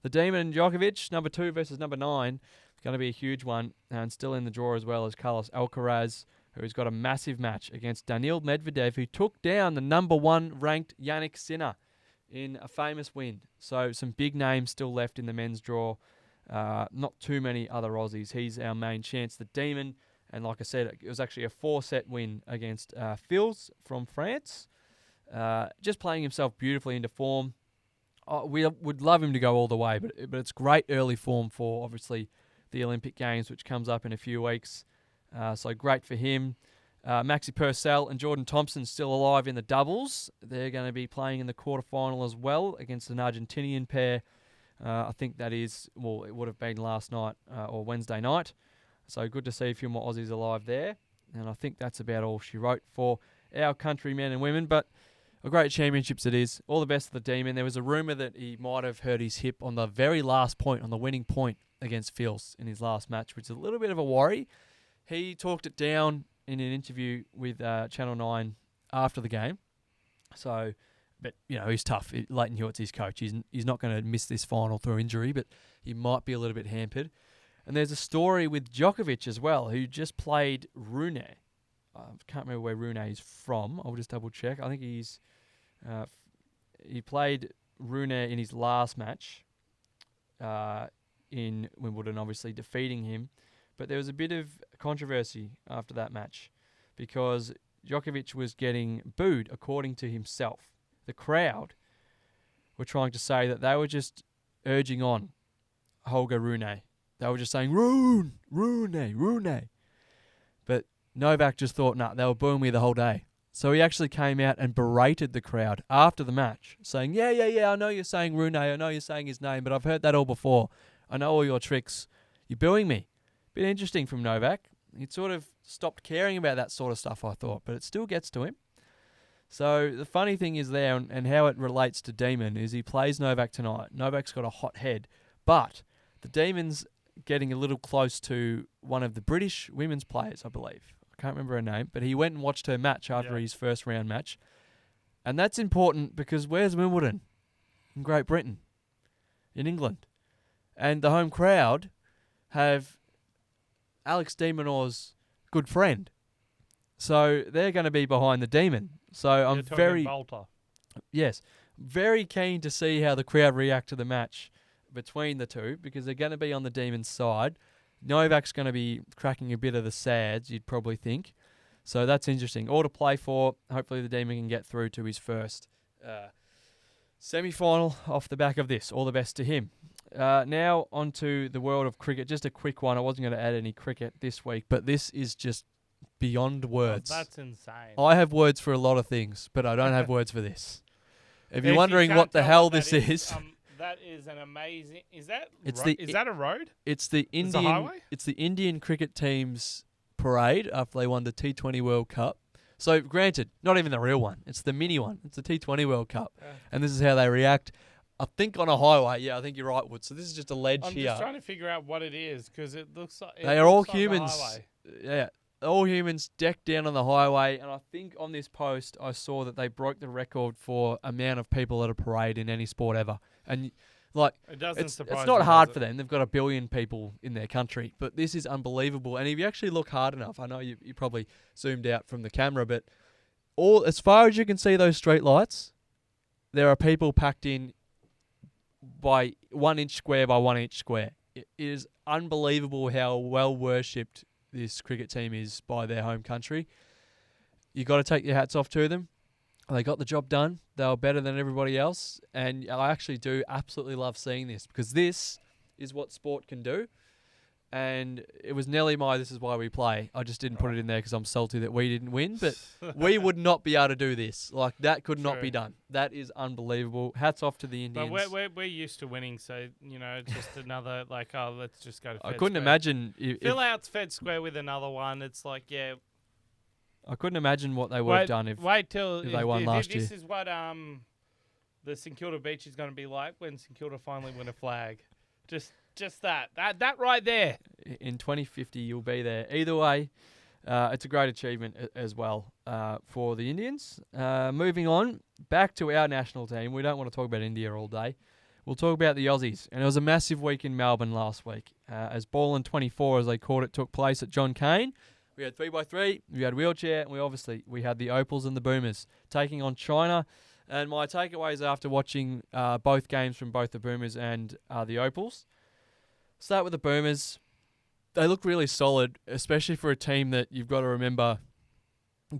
the Demon Djokovic, number 2 versus number 9, is going to be a huge one, and still in the draw as well as Carlos Alcaraz, who's got a massive match against Daniil Medvedev, who took down the number 1 ranked Yannick Sinner in a famous win. So some big names still left in the men's draw. Not too many other Aussies. He's our main chance, the Demon. And like I said, it was actually a 4-set win against Fils from France. Just playing himself beautifully into form. We would love him to go all the way, but it's great early form for, obviously, the Olympic Games, which comes up in a few weeks. So great for him. Maxi Purcell and Jordan Thompson still alive in the doubles. They're going to be playing in the quarterfinal as well against an Argentinian pair. I think that is, well, it would have been last night or Wednesday night. So good to see a few more Aussies alive there. And I think that's about all she wrote for our country men and women. But a great championships it is. All the best of the Demon. There was a rumour that he might have hurt his hip on the very last point, on the winning point against Fils in his last match, which is a little bit of a worry. He talked it down in an interview with Channel 9 after the game. So, but, he's tough. Leighton Hewitt's his coach. He's not going to miss this final through injury, but he might be a little bit hampered. And there's a story with Djokovic as well, who just played Rune. I can't remember where Rune is from. I'll just double check. I think he played Rune in his last match in Wimbledon, obviously defeating him. But there was a bit of controversy after that match because Djokovic was getting booed, according to himself. The crowd were trying to say that they were just urging on Holger Rune. They were just saying, Rune. But Novak just thought, nah, they were booing me the whole day. So he actually came out and berated the crowd after the match, saying, yeah, I know you're saying Rune, I know you're saying his name, but I've heard that all before. I know all your tricks. You're booing me. Bit interesting from Novak. He'd sort of stopped caring about that sort of stuff, I thought, but it still gets to him. So the funny thing is there, and how it relates to Demon, is he plays Novak tonight. Novak's got a hot head, but the Demon's getting a little close to one of the British women's players, I believe. I can't remember her name, but he went and watched her match after his first round match. And that's important because where's Wimbledon? In Great Britain. In England. And the home crowd have Alex de Minaur's good friend. So they're going to be behind the Demon. So I'm very keen to see how the crowd react to the match between the two, because they're going to be on the Demon's side. Novak's going to be cracking a bit of the sads, you'd probably think. So that's interesting. All to play for. Hopefully the Demon can get through to his first semi-final off the back of this. All the best to him. Now on to the world of cricket. Just a quick one. I wasn't going to add any cricket this week, but this is just beyond words. Oh, that's insane. I have words for a lot of things, but I don't have words for this. If you're wondering what the hell this is... that is an amazing... Is that a road? It's the Indian... highway? It's the Indian cricket team's parade after they won the T20 World Cup. So, granted, not even the real one. It's the mini one. It's the T20 World Cup. Yeah. And this is how they react. I think on a highway. Yeah, I think you're right, Wood. So this is just a ledge here. I'm just trying to figure out what it is, because it looks like... They are all humans. Yeah. All humans decked down on the highway, and I think on this post I saw that they broke the record for amount of people at a parade in any sport ever. And like, it's not hard for them. They've got 1 billion people in their country, but this is unbelievable. And if you actually look hard enough, I know you probably zoomed out from the camera, but as far as you can see those street lights, there are people packed in by 1 inch square by 1 inch square. It is unbelievable how well worshipped this cricket team is by their home country. You got to take your hats off to them. They got the job done. They were better than everybody else. And I actually do absolutely love seeing this, because this is what sport can do. And it was Nelly This Is Why We Play. I just didn't put it in there because I'm salty that we didn't win. But we would not be able to do this. Like, that could not be done. That is unbelievable. Hats off to the Indians. But we're used to winning, so, it's just another, let's just go to Fed I couldn't Square. Imagine... Fill out Fed Square with another one. It's like, yeah... I couldn't imagine what they would have done if they won last year. This is what the St Kilda Beach is going to be like when St Kilda finally win a flag. Just that right there. In 2050, you'll be there. Either way, it's a great achievement as well for the Indians. Moving on, back to our national team. We don't want to talk about India all day. We'll talk about the Aussies. And it was a massive week in Melbourne last week. As Ball in 24, as they called it, took place at John Cain. We had 3x3, we had wheelchair, and we had the Opals and the Boomers taking on China. And my takeaways after watching both games from both the Boomers and the Opals. Start with the Boomers. They look really solid, especially for a team that you've got to remember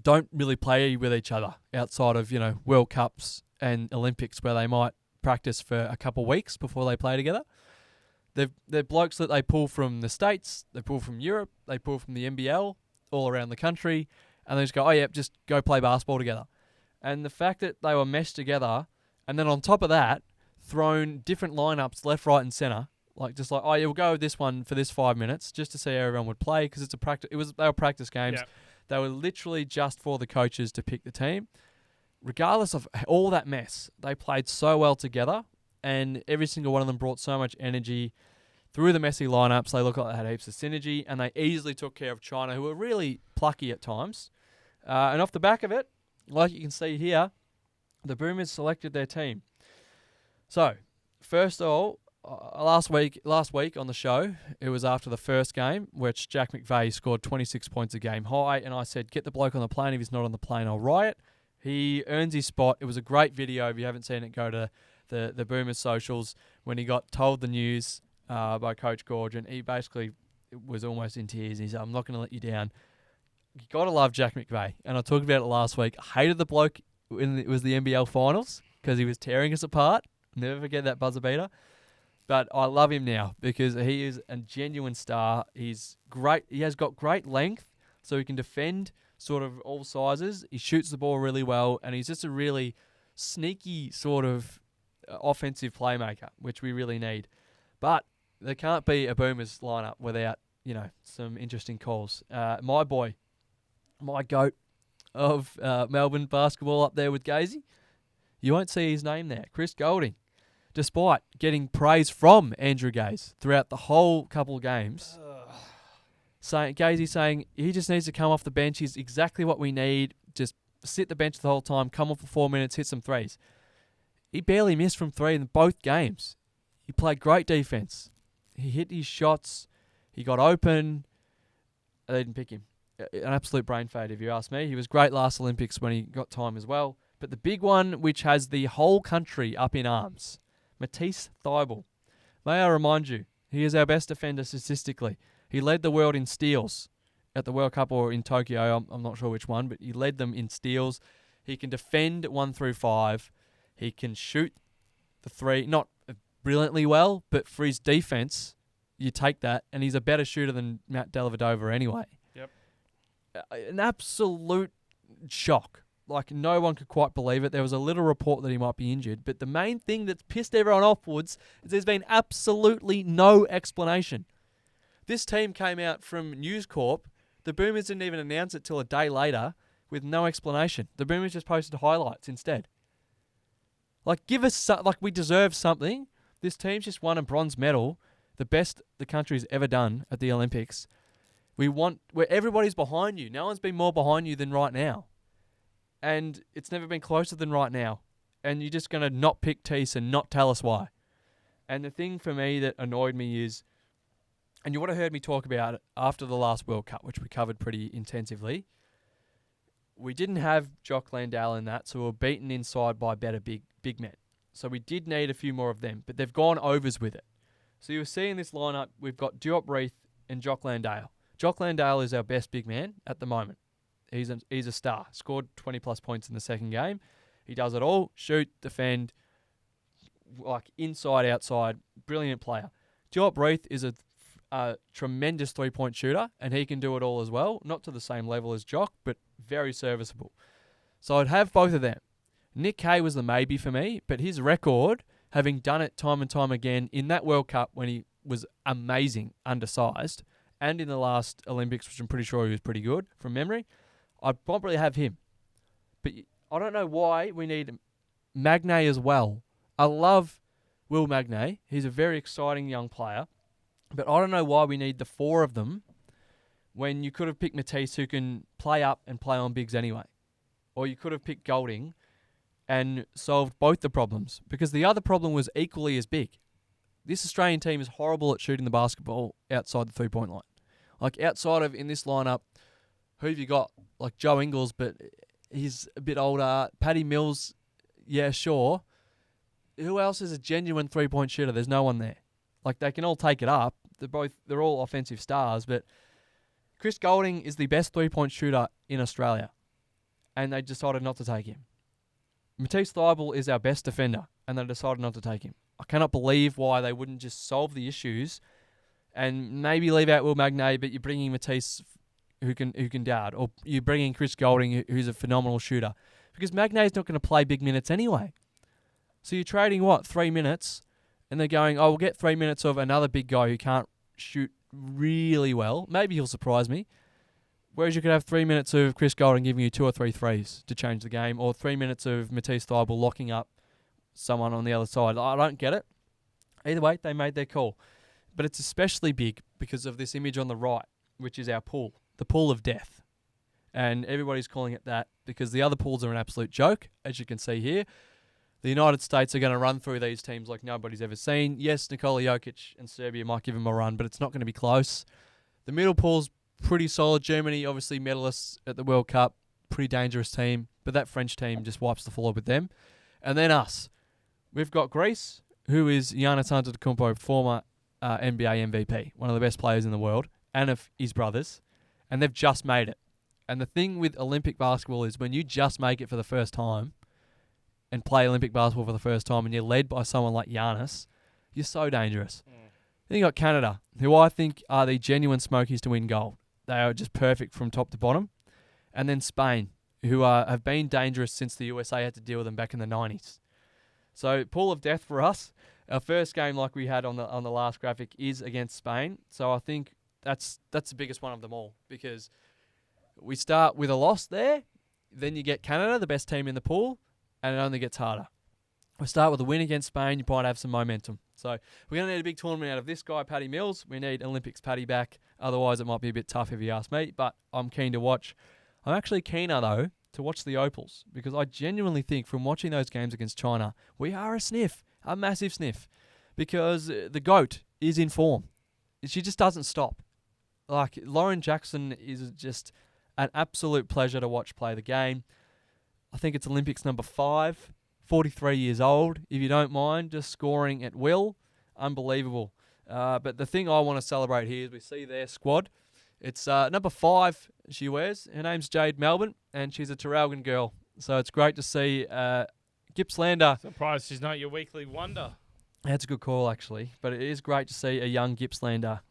don't really play with each other outside of, World Cups and Olympics, where they might practice for a couple of weeks before they play together. They're blokes that they pull from the States, they pull from Europe, they pull from the NBL, all around the country, and they just go, just go play basketball together. And the fact that they were meshed together, and then on top of that, thrown different lineups left, right, and centre, we'll go with this one for this 5 minutes, just to see how everyone would play, because it's a practice. They were practice games. Yep. They were literally just for the coaches to pick the team. Regardless of all that mess, they played so well together, and every single one of them brought so much energy through the messy lineups. They looked like they had heaps of synergy, and they easily took care of China, who were really plucky at times. And off the back of it, like you can see here, the Boomers selected their team. So, first of all, last week on the show, it was after the first game, which Jack McVeigh scored 26 points a game high, and I said, get the bloke on the plane. If he's not on the plane, I'll riot. He earns his spot. It was a great video. If you haven't seen it, go to the Boomers socials when he got told the news by Coach Gorge, and he basically was almost in tears. He said, I'm not going to let you down. You got to love Jack McVeigh. And I talked about it last week. I hated the bloke when it was the NBL finals because he was tearing us apart. Never forget that buzzer beater. But I love him now because he is a genuine star. He's great. He has got great length, so he can defend sort of all sizes. He shoots the ball really well, and he's just a really sneaky sort of offensive playmaker, which we really need. But there can't be a Boomers lineup without, some interesting calls. My boy, my GOAT of Melbourne basketball up there with Gazy, you won't see his name there. Chris Goulding, despite getting praise from Andrew Gaze throughout the whole couple of games, Gazy saying he just needs to come off the bench. He's exactly what we need. Just sit the bench the whole time, come off for 4 minutes, hit some threes. He barely missed from three in both games. He played great defense. He hit his shots. He got open. They didn't pick him. An absolute brain fade, if you ask me. He was great last Olympics when he got time as well. But the big one, which has the whole country up in arms, Matisse Thybulle. May I remind you, he is our best defender statistically. He led the world in steals at the World Cup or in Tokyo. I'm not sure which one, but he led them in steals. He can defend 1 through 5. He can shoot the three, not brilliantly well, but for his defense, you take that, and he's a better shooter than Matt Dellavedova anyway. Yep. An absolute shock. Like, no one could quite believe it. There was a little report that he might be injured, but the main thing that's pissed everyone offwards is there's been absolutely no explanation. This team came out from News Corp. The Boomers didn't even announce it till a day later with no explanation. The Boomers just posted highlights instead. Like, give us we deserve something. This team's just won a bronze medal, the best the country's ever done at the Olympics. Where everybody's behind you. No one's been more behind you than right now. And it's never been closer than right now. And you're just going to not pick Teese and not tell us why. And the thing for me that annoyed me is, and you would have heard me talk about it after the last World Cup, which we covered pretty intensively, we didn't have Jock Landale in that, so we were beaten inside by better big men. So we did need a few more of them, but they've gone overs with it. So you'll see in this lineup, we've got Diop Reith and Jock Landale. Jock Landale is our best big man at the moment. He's a star. Scored 20-plus points in the second game. He does it all. Shoot, defend, like inside, outside. Brilliant player. Diop Reith is a tremendous three-point shooter, and he can do it all as well. Not to the same level as Jock, but very serviceable. So I'd have both of them. Nick Kay was the maybe for me, but his record, having done it time and time again in that World Cup when he was amazing, undersized, and in the last Olympics, which I'm pretty sure he was pretty good from memory, I'd probably have him. But I don't know why we need Magnay as well. I love Will Magnay. He's a very exciting young player. But I don't know why we need the four of them when you could have picked Matisse, who can play up and play on bigs anyway. Or you could have picked Goulding and solved both the problems, because the other problem was equally as big. This Australian team is horrible at shooting the basketball outside the three-point line. Like, outside of, in this lineup, who have you got? Like Joe Ingles, but he's a bit older. Paddy Mills, yeah, sure. Who else is a genuine three-point shooter? There's no one there. Like, they can all take it up. They're all offensive stars, but Chris Goulding is the best three-point shooter in Australia, and they decided not to take him. Matisse Thybulle is our best defender, and they decided not to take him. I cannot believe why they wouldn't just solve the issues and maybe leave out Will Magnay, but you're bringing Matisse who can dart, or you're bringing Chris Goulding who's a phenomenal shooter, because Magnay's not going to play big minutes anyway. So you're trading 3 minutes, and they're going, we'll get 3 minutes of another big guy who can't shoot really well. Maybe he'll surprise me. Whereas you could have 3 minutes of Chris Goulding giving you 2 or 3 threes to change the game, or 3 minutes of Matisse Thybulle locking up someone on the other side. I don't get it. Either way, they made their call. But it's especially big because of this image on the right, which is our pool, the pool of death. And everybody's calling it that because the other pools are an absolute joke, as you can see here. The United States are going to run through these teams like nobody's ever seen. Yes, Nikola Jokic and Serbia might give them a run, but it's not going to be close. The middle pool's pretty solid. Germany, obviously medalists at the World Cup, pretty dangerous team, but that French team just wipes the floor with them. And then us. We've got Greece, who is Giannis Antetokounmpo, former NBA MVP, one of the best players in the world, and of his brothers, and they've just made it. And the thing with Olympic basketball is when you just make it for the first time and play Olympic basketball for the first time and you're led by someone like Giannis, you're so dangerous. Then you got Canada, who I think are the genuine smokies to win gold. They are just perfect from top to bottom. and then Spain, who have been dangerous since the USA had to deal with them back in the 90s. So pool of death for us. Our first game, like we had on the last graphic, is against Spain. So I think that's the biggest one of them all, because we start with a loss there, then you get Canada, the best team in the pool, and it only gets harder. We start with a win against Spain, you might have some momentum. So we're going to need a big tournament out of this guy, Paddy Mills. We need Olympics Paddy back. Otherwise, it might be a bit tough if you ask me, but I'm keen to watch. I'm actually keener, though, to watch the Opals, because I genuinely think from watching those games against China, we are a sniff, a massive sniff, because the GOAT is in form. She just doesn't stop. Like, Lauren Jackson is just an absolute pleasure to watch play the game. I think it's Olympics number 5. 43 years old, if you don't mind, just scoring at will. Unbelievable. But the thing I want to celebrate here is we see their squad. It's number 5 she wears. Her name's Jade Melbourne, and she's a Traralgon girl. So it's great to see Gippslander. Surprised she's not your weekly wonder. That's a good call, actually. But it is great to see a young Gippslander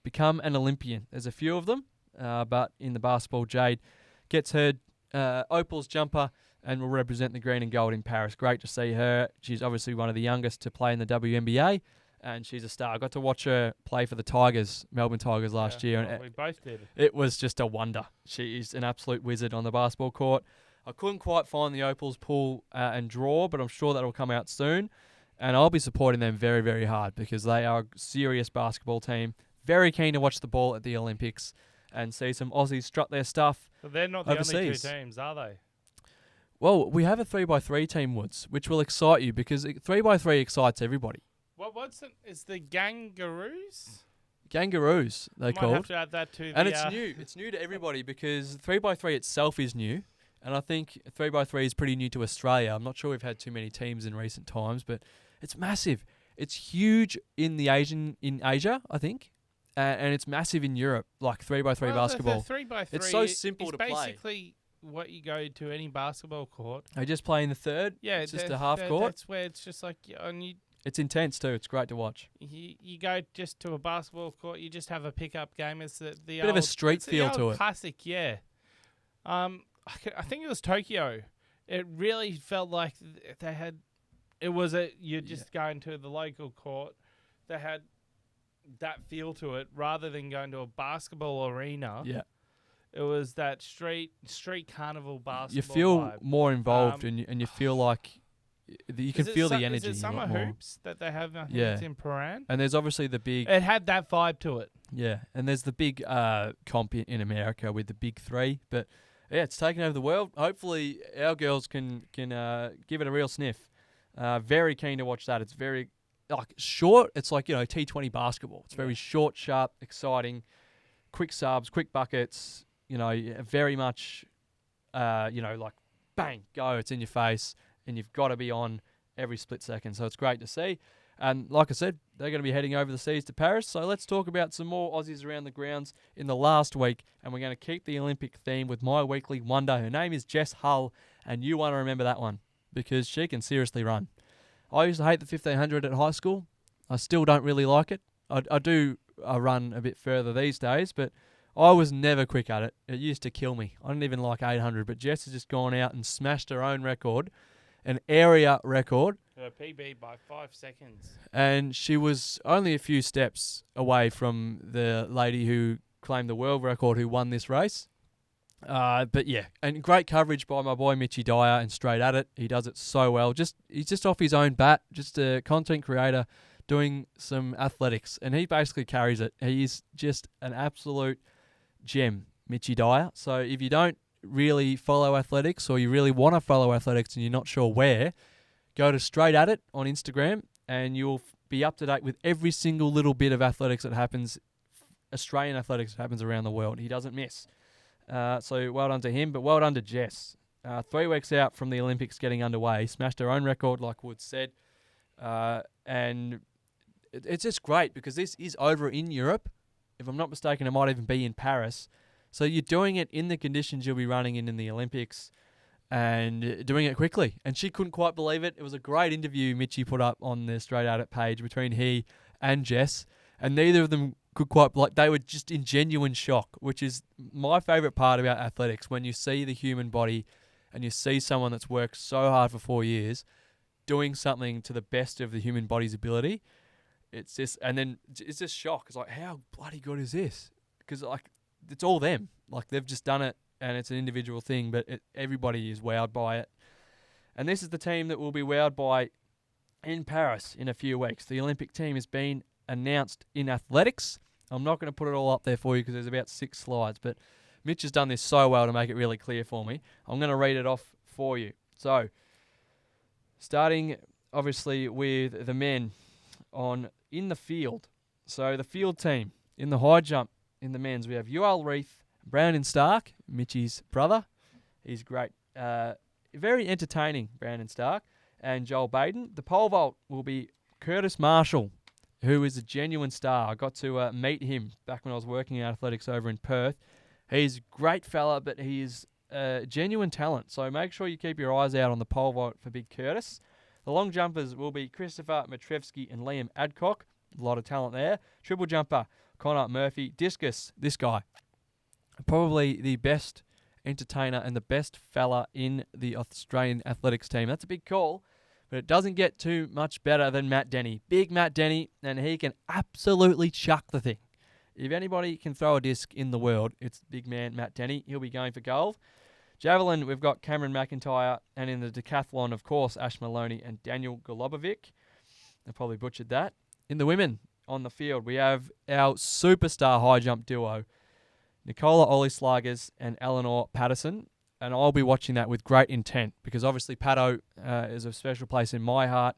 become an Olympian. There's a few of them, but in the basketball, Jade gets her Opals jumper and will represent the green and gold in Paris. Great to see her. She's obviously one of the youngest to play in the WNBA, and she's a star. I got to watch her play for the Tigers, Melbourne Tigers last year, and we both did. It was just a wonder. She is an absolute wizard on the basketball court. I couldn't quite find the Opals pull and draw, but I'm sure that will come out soon, and I'll be supporting them very, very hard, because they are a serious basketball team. Very keen to watch the ball at the Olympics and see some Aussies strut their stuff. But they're not the overseas. only 2 teams, are they? Well, we have a 3x3 team, Woods, which will excite you, because 3x3 excites everybody. What's it? It's the Gangaroos? Gangaroos, they're Might called. have to add that to And the, it's new. It's new to everybody, because 3x3 itself is new. And I think 3x3 is pretty new to Australia. I'm not sure we've had too many teams in recent times, but it's massive. It's huge in Asia, I think. And it's massive in Europe, like 3x3 basketball. The 3x3 It's so simple to play. Basically what you go to any basketball court. They just play in the third. Yeah, it's just a half court. That's where it's just like, and it's intense too. It's great to watch. You go just to a basketball court. You just have a pickup game. It's the bit of a street feel to it. Classic, yeah. I think it was Tokyo. It really felt like they had. It was you're just going to the local court. They had that feel to it rather than going to a basketball arena. Yeah. It was that street carnival basketball. You feel vibe. more involved, and you feel like you can feel the energy. Is it Summer Hoops that they have? I think it's in Paran. And there's obviously the big. It had that vibe to it. Yeah, and there's the big comp in America with the big 3, but yeah, it's taken over the world. Hopefully, our girls can give it a real sniff. Very keen to watch that. It's very short. It's like T20 basketball. It's very short, sharp, exciting, quick subs, quick buckets. Very much, like bang, go. It's in your face, and you've got to be on every split second. So it's great to see. And like I said, they're going to be heading over the seas to Paris. So let's talk about some more Aussies around the grounds in the last week. And we're going to keep the Olympic theme with my weekly wonder. Her name is Jess Hull, and you want to remember that one because she can seriously run. I used to hate the 1500 at high school. I still don't really like it. I do run a bit further these days, but I was never quick at it. It used to kill me. I didn't even like 800, but Jess has just gone out and smashed her own record, an area record. Her PB by 5 seconds. And she was only a few steps away from the lady who claimed the world record who won this race. But yeah, and great coverage by my boy Mitchy Dyer and Straight At It. He does it so well. He's just off his own bat, just a content creator doing some athletics, and he basically carries it. He is just an absolute gem, Mitchy Dyer. So if you don't really follow athletics, or you really want to follow athletics and you're not sure where, go to Straight At It on Instagram, and you'll be up to date with every single little bit of athletics that happens, Australian athletics that happens around the world. He doesn't miss. So well done to him, but well done to Jess. 3 weeks out from the Olympics getting underway, smashed her own record, like Woods said. And it's just great because this is over in Europe. If I'm not mistaken, it might even be in Paris. So you're doing it in the conditions you'll be running in the Olympics and doing it quickly. And she couldn't quite believe it. It was a great interview Mitchy put up on the Straight At It page between he and Jess. And neither of them could quite, like, they were just in genuine shock, which is my favourite part about athletics, when you see the human body and you see someone that's worked so hard for 4 years doing something to the best of the human body's ability. It's just, and then it's just shock. It's like, how bloody good is this? Because, like, it's all them. Like, they've just done it, and it's an individual thing, but everybody is wowed by it. And this is the team that will be wowed by in Paris in a few weeks. The Olympic team has been announced in athletics. I'm not going to put it all up there for you because there's about 6 slides, but Mitch has done this so well to make it really clear for me. I'm going to read it off for you. So, starting obviously with the men in the field. So the field team in the high jump in the men's, we have Yoel Reith, Brandon Stark, Mitchie's brother. He's great. Very entertaining, Brandon Stark, and Joel Baden. The pole vault will be Curtis Marshall, who is a genuine star. I got to meet him back when I was working in athletics over in Perth. He's a great fella, but he is a genuine talent. So make sure you keep your eyes out on the pole vault for Big Curtis. The long jumpers will be Christopher Matrevsky and Liam Adcock. A lot of talent there. Triple jumper, Connor Murphy. Discus, this guy. Probably the best entertainer and the best fella in the Australian athletics team. That's a big call, but it doesn't get too much better than Matt Denny. Big Matt Denny, and he can absolutely chuck the thing. If anybody can throw a disc in the world, it's big man Matt Denny. He'll be going for gold. Javelin, we've got Cameron McIntyre, and in the decathlon, of course, Ash Maloney and Daniel Golubovic. I probably butchered that. In the women on the field, we have our superstar high jump duo, Nicola Olislagers and Eleanor Patterson, and I'll be watching that with great intent because obviously Pato is a special place in my heart,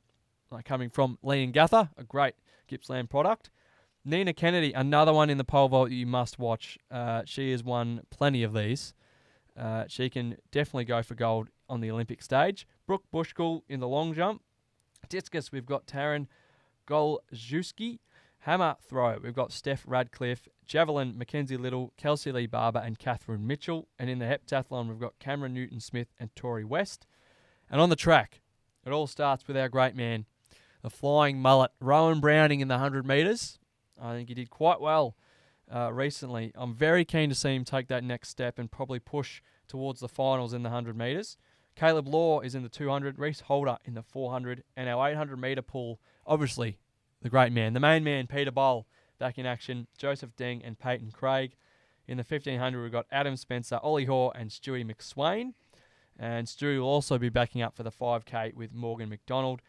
coming from Lee and Gather, a great Gippsland product. Nina Kennedy, another one in the pole vault that you must watch. She has won plenty of these. She can definitely go for gold on the Olympic stage. Brooke Bushkull in the long jump. Discus, we've got Taryn Golzewski. Hammer throw, we've got Steph Radcliffe. Javelin, Mackenzie Little, Kelsey Lee Barber and Catherine Mitchell. And in the heptathlon, we've got Cameron Newton-Smith and Tori West. And on the track, it all starts with our great man, the flying mullet, Rowan Browning in the 100 metres. I think he did quite well recently. I'm very keen to see him take that next step and probably push towards the finals in the 100 metres. Caleb Law is in the 200, Reese Holder in the 400, and our 800 metre pool, obviously, the great man, the main man, Peter Boll, back in action, Joseph Deng and Peyton Craig. In the 1500, we've got Adam Spencer, Ollie Hoare, and Stewie McSwain. And Stewie will also be backing up for the 5K with Morgan McDonald.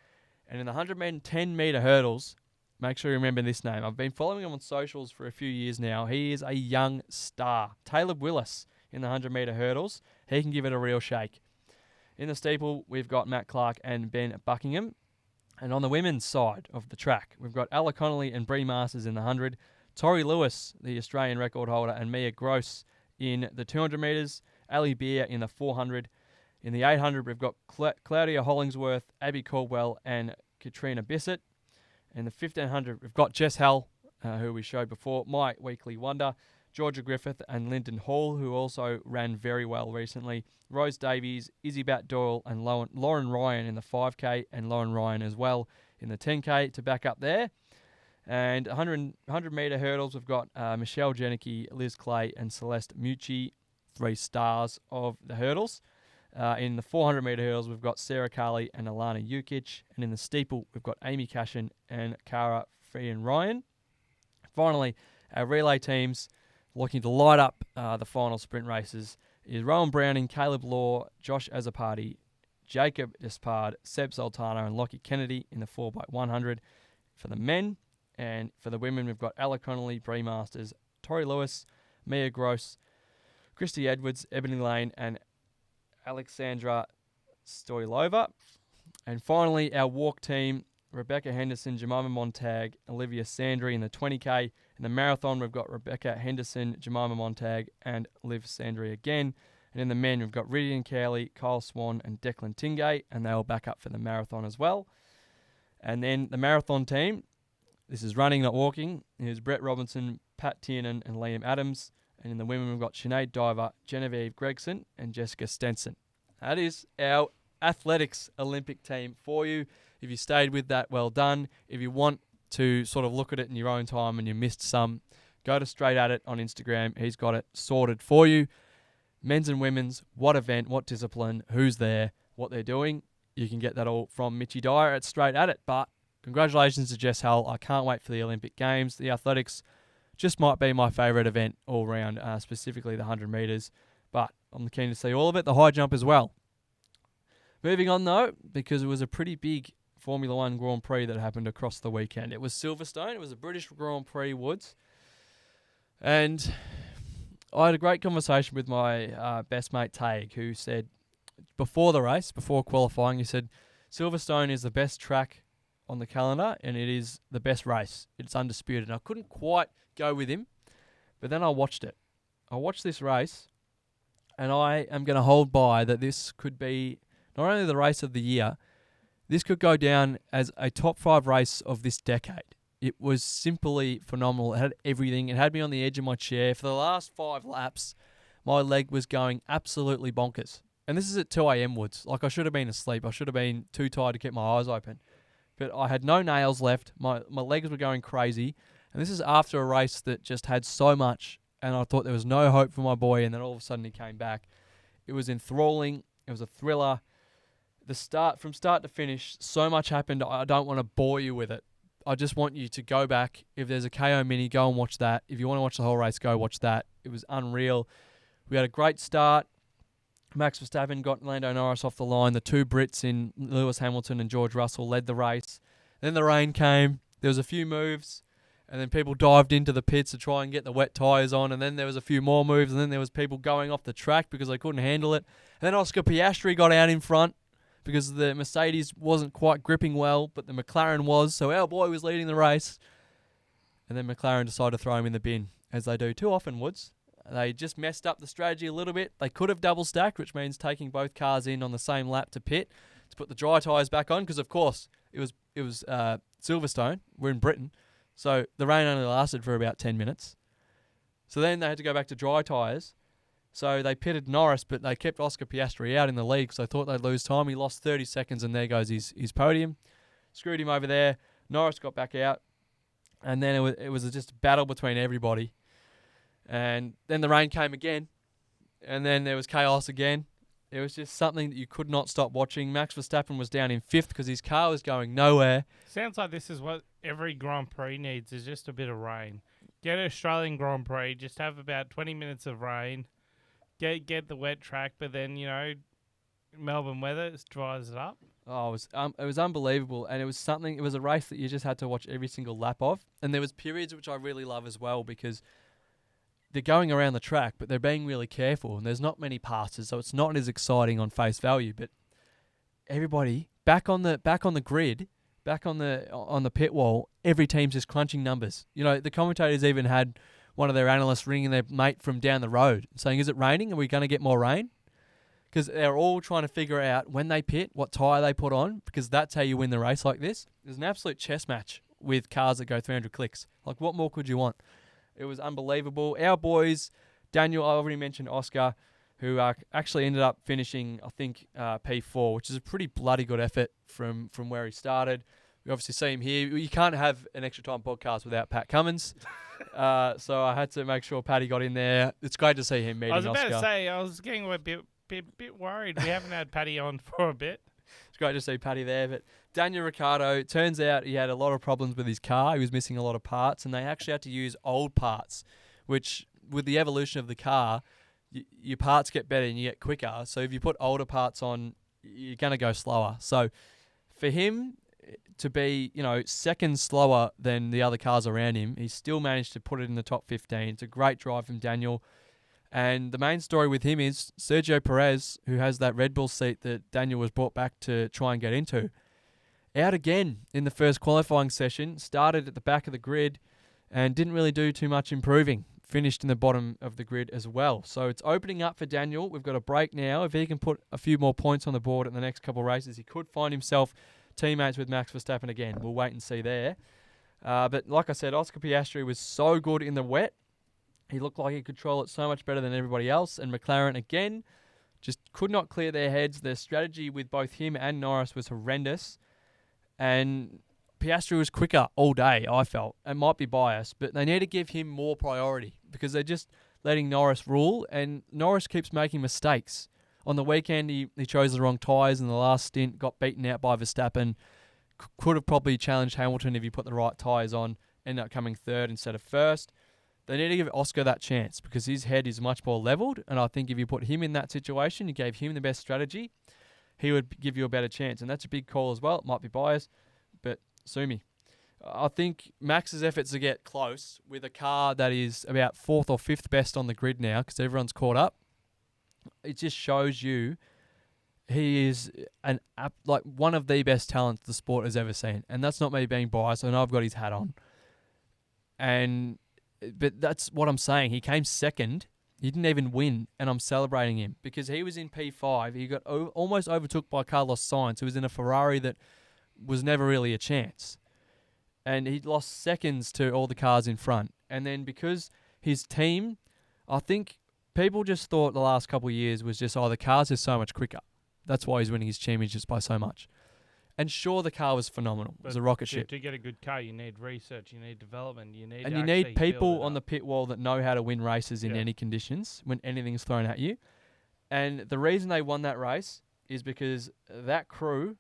And in the 110 metre hurdles, make sure you remember this name. I've been following him on socials for a few years now. He is a young star. Taylor Willis in the 100 metre hurdles. He can give it a real shake. In the steeple, we've got Matt Clark and Ben Buckingham. And on the women's side of the track, we've got Ella Connolly and Bree Masters in the 100. Tori Lewis, the Australian record holder, and Mia Gross in the 200 metres. Ali Beer in the 400. In the 800, we've got Claudia Hollingsworth, Abby Caldwell, and Katrina Bissett. In the 1500, we've got Jess Hell, who we showed before, my weekly wonder, Georgia Griffith and Lyndon Hall, who also ran very well recently, Rose Davies, Izzy Bat Doyle, and Lauren Ryan in the 5K, and Lauren Ryan as well in the 10K to back up there. And 100 metre hurdles, we've got Michelle Janicki, Liz Clay, and Celeste Mucci, 3 stars of the hurdles. In the 400 metre hurdles, we've got Sarah Carley and Alana Jukic. And in the steeple, we've got Amy Cashin and Cara Frian Ryan. Finally, our relay teams looking to light up the final sprint races is Rowan Browning, Caleb Law, Josh Azzopardi, Jacob Despard, Seb Sultana, and Lockie Kennedy in the 4x100 for the men. And for the women, we've got Ella Connolly, Bree Masters, Tori Lewis, Mia Gross, Christy Edwards, Ebony Lane, and Alexandra Stoylova. And finally, our walk team, Rebecca Henderson, Jemima Montag, Olivia Sandry in the 20K. In the marathon, we've got Rebecca Henderson, Jemima Montag, and Liv Sandry again. And in the men, we've got Ridian Cowley, Kyle Swan, and Declan Tingay, and they'll back up for the marathon as well. And then the marathon team, this is running, not walking. Here's Brett Robinson, Pat Tiernan, and Liam Adams. And in the women, we've got Sinead Diver, Genevieve Gregson, and Jessica Stenson. That is our athletics Olympic team for you. If you stayed with that, well done. If you want to sort of look at it in your own time and you missed some, go to Straight At It on Instagram. He's got it sorted for you. Men's and women's, what event, what discipline, who's there, what they're doing. You can get that all from Mitchy Dyer at Straight At It. But congratulations to Jess Hull. I can't wait for the Olympic Games. The athletics just might be my favourite event all round, specifically the 100 metres. But I'm keen to see all of it, the high jump as well. Moving on though, because it was a pretty big Formula One Grand Prix that happened across the weekend. It was Silverstone. It was a British Grand Prix, Woods. And I had a great conversation with my best mate, Taig, who said before the race, before qualifying, he said, Silverstone is the best track on the calendar and it is the best race. It's undisputed. And I couldn't quite go with him, but then I watched it. I watched this race and I am going to hold by that this could be not only the race of the year, this could go down as a top 5 race of this decade. It was simply phenomenal. It had everything. It had me on the edge of my chair. For the last 5 laps, my leg was going absolutely bonkers. And this is at 2 a.m. Woods. Like, I should have been asleep. I should have been too tired to keep my eyes open. But I had no nails left. My legs were going crazy. And this is after a race that just had so much. And I thought there was no hope for my boy. And then all of a sudden he came back. It was enthralling. It was a thriller. From start to finish, so much happened. I don't want to bore you with it. I just want you to go back. If there's a KO Mini, go and watch that. If you want to watch the whole race, go watch that. It was unreal. We had a great start. Max Verstappen got Lando Norris off the line. The 2 Brits in Lewis Hamilton and George Russell led the race. Then the rain came. There was a few moves. And then people dived into the pits to try and get the wet tyres on. And then there was a few more moves. And then there was people going off the track because they couldn't handle it. And then Oscar Piastri got out in front because the Mercedes wasn't quite gripping well, but the McLaren was. So our boy was leading the race. And then McLaren decided to throw him in the bin, as they do too often, Woods. They just messed up the strategy a little bit. They could have double stacked, which means taking both cars in on the same lap to pit to put the dry tyres back on, because of course it was Silverstone. We're in Britain, so the rain only lasted for about 10 minutes. So then they had to go back to dry tyres. So they pitted Norris, but they kept Oscar Piastri out in the lead because they thought they'd lose time. He lost 30 seconds, and there goes his podium. Screwed him over there. Norris got back out, and then it was just a battle between everybody. And then the rain came again, and then there was chaos again. It was just something that you could not stop watching. Max Verstappen was down in 5th because his car was going nowhere. Sounds like this is what every Grand Prix needs, is just a bit of rain. Get an Australian Grand Prix, just have about 20 minutes of rain. Get the wet track, but then, Melbourne weather dries it up. Oh, it was unbelievable, and it was a race that you just had to watch every single lap of. And there was periods which I really love as well, because they're going around the track, but they're being really careful, and there's not many passes, so it's not as exciting on face value. But everybody back on the grid, back on the pit wall, every team's just crunching numbers. The commentators even had one of their analysts ringing their mate from down the road saying, "Is it raining? Are we going to get more rain?" Because they're all trying to figure out when they pit, what tyre they put on, because that's how you win the race like this. There's an absolute chess match with cars that go 300 clicks. Like, what more could you want? It was unbelievable. Our boys, Daniel, I already mentioned Oscar, who actually ended up finishing, I think, P4, which is a pretty bloody good effort from where he started. We obviously see him here. You can't have an Extra Time podcast without Pat Cummins. So I had to make sure Patty got in there. It's great to see him meeting Oscar. I was about to say, I was getting a bit worried. We haven't had Patty on for a bit. It's great to see Patty there. But Daniel Ricciardo, turns out he had a lot of problems with his car. He was missing a lot of parts, and they actually had to use old parts, which, with the evolution of the car, your parts get better and you get quicker. So if you put older parts on, you're going to go slower. So for him to be, seconds slower than the other cars around him, he still managed to put it in the top 15. It's a great drive from Daniel. And the main story with him is Sergio Perez, who has that Red Bull seat that Daniel was brought back to try and get into. Out again in the first qualifying session, started at the back of the grid and didn't really do too much improving. Finished in the bottom of the grid as well. So it's opening up for Daniel. We've got a break now. If he can put a few more points on the board in the next couple of races, he could find himself teammates with Max Verstappen again. We'll wait and see there. But like I said, Oscar Piastri was so good in the wet. He looked like he could control it so much better than everybody else. And McLaren, again, just could not clear their heads. Their strategy with both him and Norris was horrendous. And Piastri was quicker all day, I felt. It might be biased, but they need to give him more priority because they're just letting Norris rule, and Norris keeps making mistakes. On the weekend, he chose the wrong tyres in the last stint, got beaten out by Verstappen, could have probably challenged Hamilton if he put the right tyres on, ended up coming third instead of first. They need to give Oscar that chance because his head is much more levelled, and I think if you put him in that situation, you gave him the best strategy, he would give you a better chance, and that's a big call as well. It might be biased, but sue me. I think Max's efforts to get close with a car that is about 4th or 5th best on the grid now because everyone's caught up, it just shows you he is like one of the best talents the sport has ever seen. And that's not me being biased. I know I've got his hat on. But that's what I'm saying. He came second. He didn't even win, and I'm celebrating him because he was in P5. He got almost overtook by Carlos Sainz, who was in a Ferrari that was never really a chance. And he lost seconds to all the cars in front. And then because his team, I think people just thought the last couple of years was just, the cars are so much quicker. That's why he's winning his championships by so much. And sure, the car was phenomenal. It was a rocket ship. To get a good car, you need research, you need development, you need people on the pit wall that know how to win races in any conditions when anything's thrown at you. And the reason they won that race is because that crew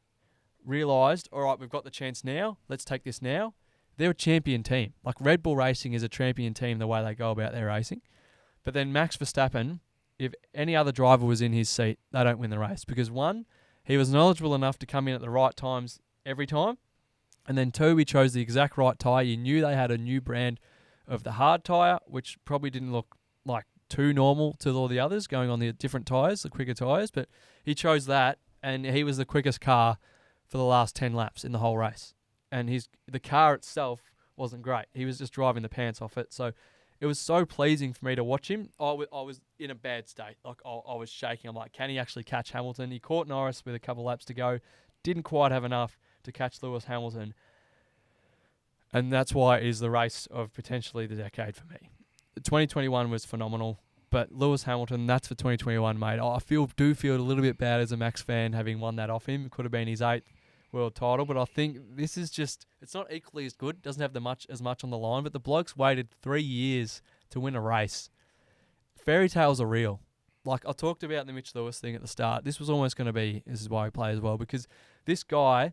realised, all right, we've got the chance now. Let's take this now. They're a champion team. Like Red Bull Racing is a champion team the way they go about their racing. But then Max Verstappen, if any other driver was in his seat, they don't win the race. Because one, he was knowledgeable enough to come in at the right times every time. And then two, he chose the exact right tyre. You knew they had a new brand of the hard tyre, which probably didn't look like too normal to all the others going on the different tyres, the quicker tyres. But he chose that, and he was the quickest car for the last 10 laps in the whole race. And the car itself wasn't great. He was just driving the pants off it. So it was so pleasing for me to watch him. I was in a bad state. Like I was shaking. I'm like, can he actually catch Hamilton? He caught Norris with a couple laps to go. Didn't quite have enough to catch Lewis Hamilton. And that's why it is the race of potentially the decade for me. 2021 was phenomenal. But Lewis Hamilton, that's for 2021, mate. I do feel a little bit bad as a Max fan having won that off him. It could have been his 8th world title, but I think this is just, it's not equally as good. Doesn't have as much on the line, but the bloke's waited 3 years to win a race. Fairy tales are real. Like I talked about the Mitch Lewis thing at the start. This was almost going to be, this is why we play as well, because this guy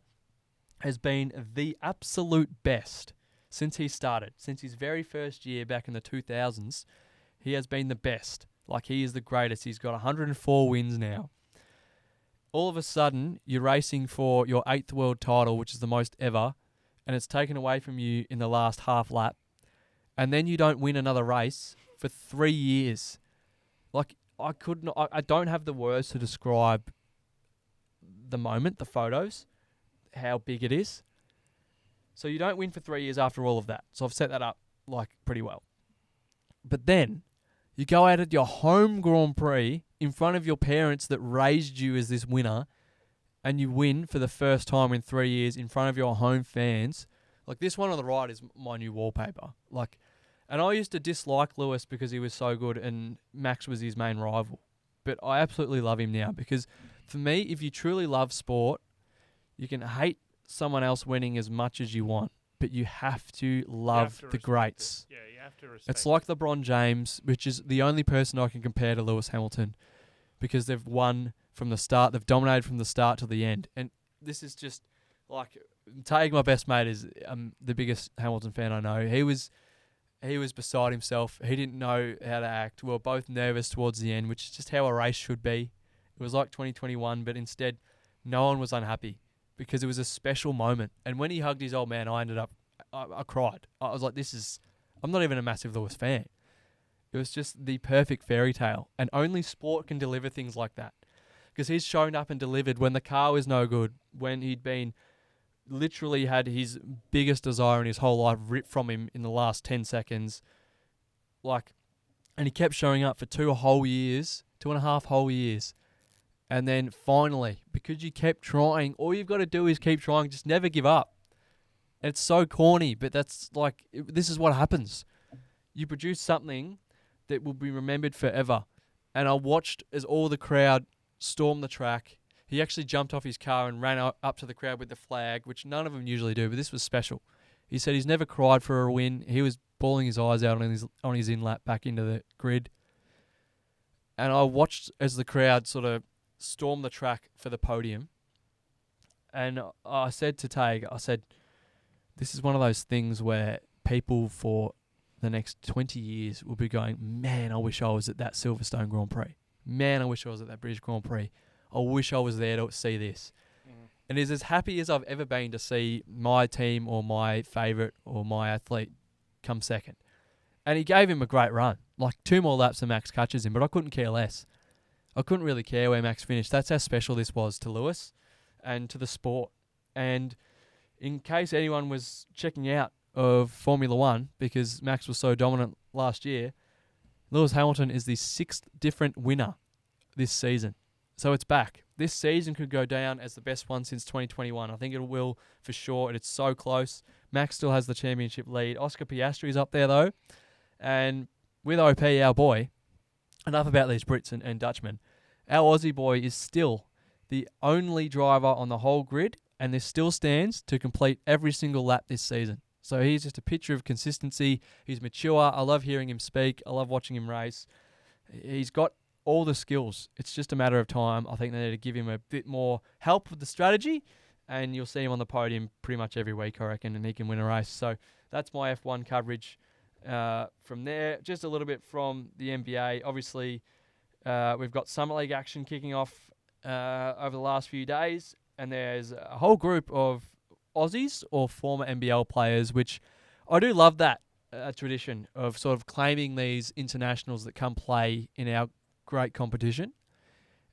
has been the absolute best since he started. Since his very first year back in the 2000s, he has been the best. Like he is the greatest. He's got 104 wins now. All of a sudden, you're racing for your 8th world title, which is the most ever, and it's taken away from you in the last half lap, and then you don't win another race for 3 years. Like, I don't have the words to describe the moment, the photos, how big it is. So you don't win for 3 years after all of that. So I've set that up, like, pretty well. But then you go out at your home Grand Prix in front of your parents that raised you as this winner, and you win for the first time in 3 years in front of your home fans. Like this one on the right is my new wallpaper. Like, and I used to dislike Lewis because he was so good and Max was his main rival. But I absolutely love him now because for me, if you truly love sport, you can hate someone else winning as much as you want, but you have to love the greats. Yeah, you have to respect. It's like LeBron James, which is the only person I can compare to Lewis Hamilton because they've won from the start. They've dominated from the start to the end. And this is just like, Taig, my best mate, is the biggest Hamilton fan I know. He was beside himself. He didn't know how to act. We were both nervous towards the end, which is just how a race should be. It was like 2021, but instead no one was unhappy because it was a special moment. And when he hugged his old man, I cried. I was like, I'm not even a massive Lewis fan. It was just the perfect fairy tale. And only sport can deliver things like that. Because he's shown up and delivered when the car was no good, when he'd been literally had his biggest desire in his whole life ripped from him in the last 10 seconds. And he kept showing up for 2.5 whole years. And then finally, because you kept trying, all you've got to do is keep trying, just never give up. And it's so corny, but this is what happens. You produce something that will be remembered forever. And I watched as all the crowd stormed the track. He actually jumped off his car and ran up to the crowd with the flag, which none of them usually do, but this was special. He said he's never cried for a win. He was bawling his eyes out on his in-lap back into the grid. And I watched as the crowd sort of stormed the track for the podium. And I said to Tague, I said, this is one of those things where people for the next 20 years will be going, man, I wish I was at that Silverstone Grand Prix. Man, I wish I was at that British Grand Prix. I wish I was there to see this. And is as happy as I've ever been to see my team or my favourite or my athlete come second. And he gave him a great run. Like 2 more laps and Max catches him, but I couldn't care less. I couldn't really care where Max finished. That's how special this was to Lewis and to the sport. And in case anyone was checking out of Formula One because Max was so dominant last year, Lewis Hamilton is the 6th different winner this season. So it's back. This season could go down as the best one since 2021. I think it will for sure. It's so close. Max still has the championship lead. Oscar Piastri's up there though. And with OP, our boy, enough about these Brits and Dutchmen, our Aussie boy is still the only driver on the whole grid, and this still stands to complete every single lap this season. So he's just a picture of consistency. He's mature. I love hearing him speak. I love watching him race. He's got all the skills. It's just a matter of time. I think they need to give him a bit more help with the strategy, and you'll see him on the podium pretty much every week, I reckon, and he can win a race. So that's my F1 coverage. From there, just a little bit from the NBA. Obviously, we've got Summer League action kicking off over the last few days, and there's a whole group of Aussies or former NBL players, which I do love that tradition of sort of claiming these internationals that come play in our great competition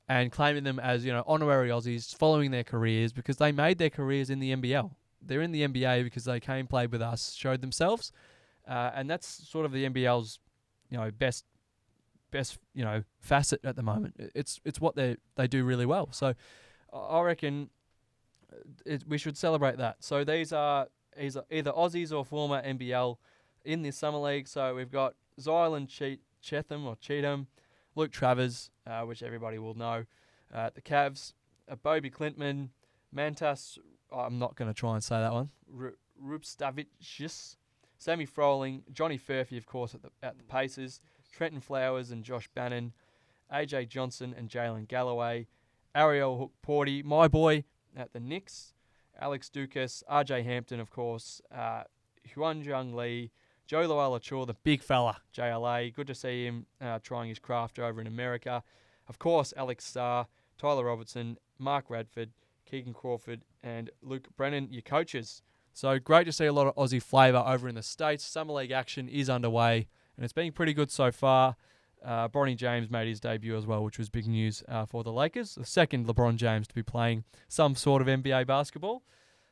and claiming them as, honorary Aussies following their careers because they made their careers in the NBL. They're in the NBA because they came, played with us, showed themselves. And that's sort of the NBL's, best, facet at the moment. It's what they do really well. So I reckon we should celebrate that. So these are either Aussies or former NBL in this summer league. So we've got Zylan Cheatham, Luke Travers, which everybody will know, the Cavs, Bobby Clintman, Mantas. I'm not going to try and say that one. Rupstavicius. Sammy Froling, Johnny Furphy, of course, at the Pacers, Trenton Flowers and Josh Bannon, AJ Johnson and Jalen Galloway, Ariel Hook-Porty, my boy, at the Knicks, Alex Dukas, RJ Hampton, of course, Hyunjung Lee, Joe Loala-Chua, the big fella, JLA. Good to see him trying his craft over in America. Of course, Alex Starr, Tyler Robertson, Mark Radford, Keegan Crawford, and Luke Brennan, your coaches. So great to see a lot of Aussie flavour over in the States. Summer League action is underway, and it's been pretty good so far. Bronny James made his debut as well, which was big news for the Lakers. The second LeBron James to be playing some sort of NBA basketball.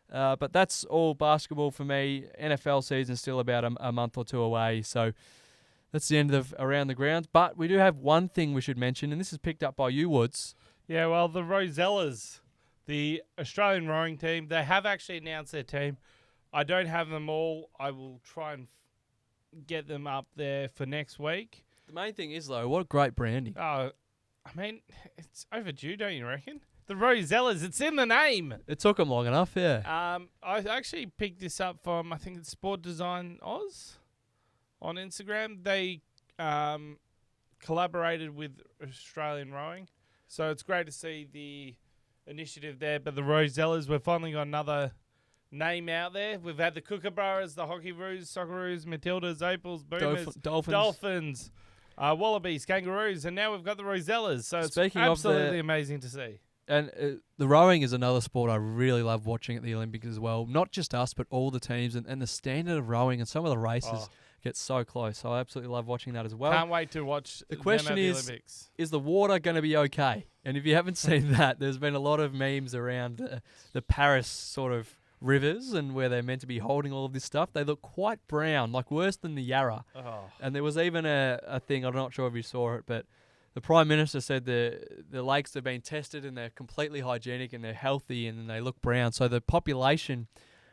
But that's all basketball for me. NFL season's still about a month or two away, so that's the end of Around the Grounds. But we do have one thing we should mention, and this is picked up by you, Woods. Yeah, well, the Rosellas, the Australian rowing team, they have actually announced their team. I don't have them all. I will try and get them up there for next week. The main thing is, though, what great branding. Oh, I mean, it's overdue, don't you reckon? The Rosellas, it's in the name. It took them long enough, yeah. I actually picked this up from, I think it's Sport Design Oz on Instagram. They collaborated with Australian Rowing. So it's great to see the initiative there. But the Rosellas, we've finally got another name out there. We've had the Kookaburras, the Hockeyroos, Socceroos, Matildas, Opals, Boomers, Dolphins, Wallabies, Kangaroos, and now we've got the Rosellas. So it's absolutely amazing to see. And the rowing is another sport I really love watching at the Olympics as well. Not just us, but all the teams. And the standard of rowing and some of the races get so close. So I absolutely love watching that as well. Can't wait to watch the question Olympics. Is the water going to be okay? And if you haven't seen that, there's been a lot of memes around the Paris sort of rivers and where they're meant to be holding all of this stuff. They look quite brown, like worse than the Yarra. And there was even a thing, I'm not sure if you saw it, but the Prime Minister said the lakes have been tested and they're completely hygienic and they're healthy and they look brown. So the population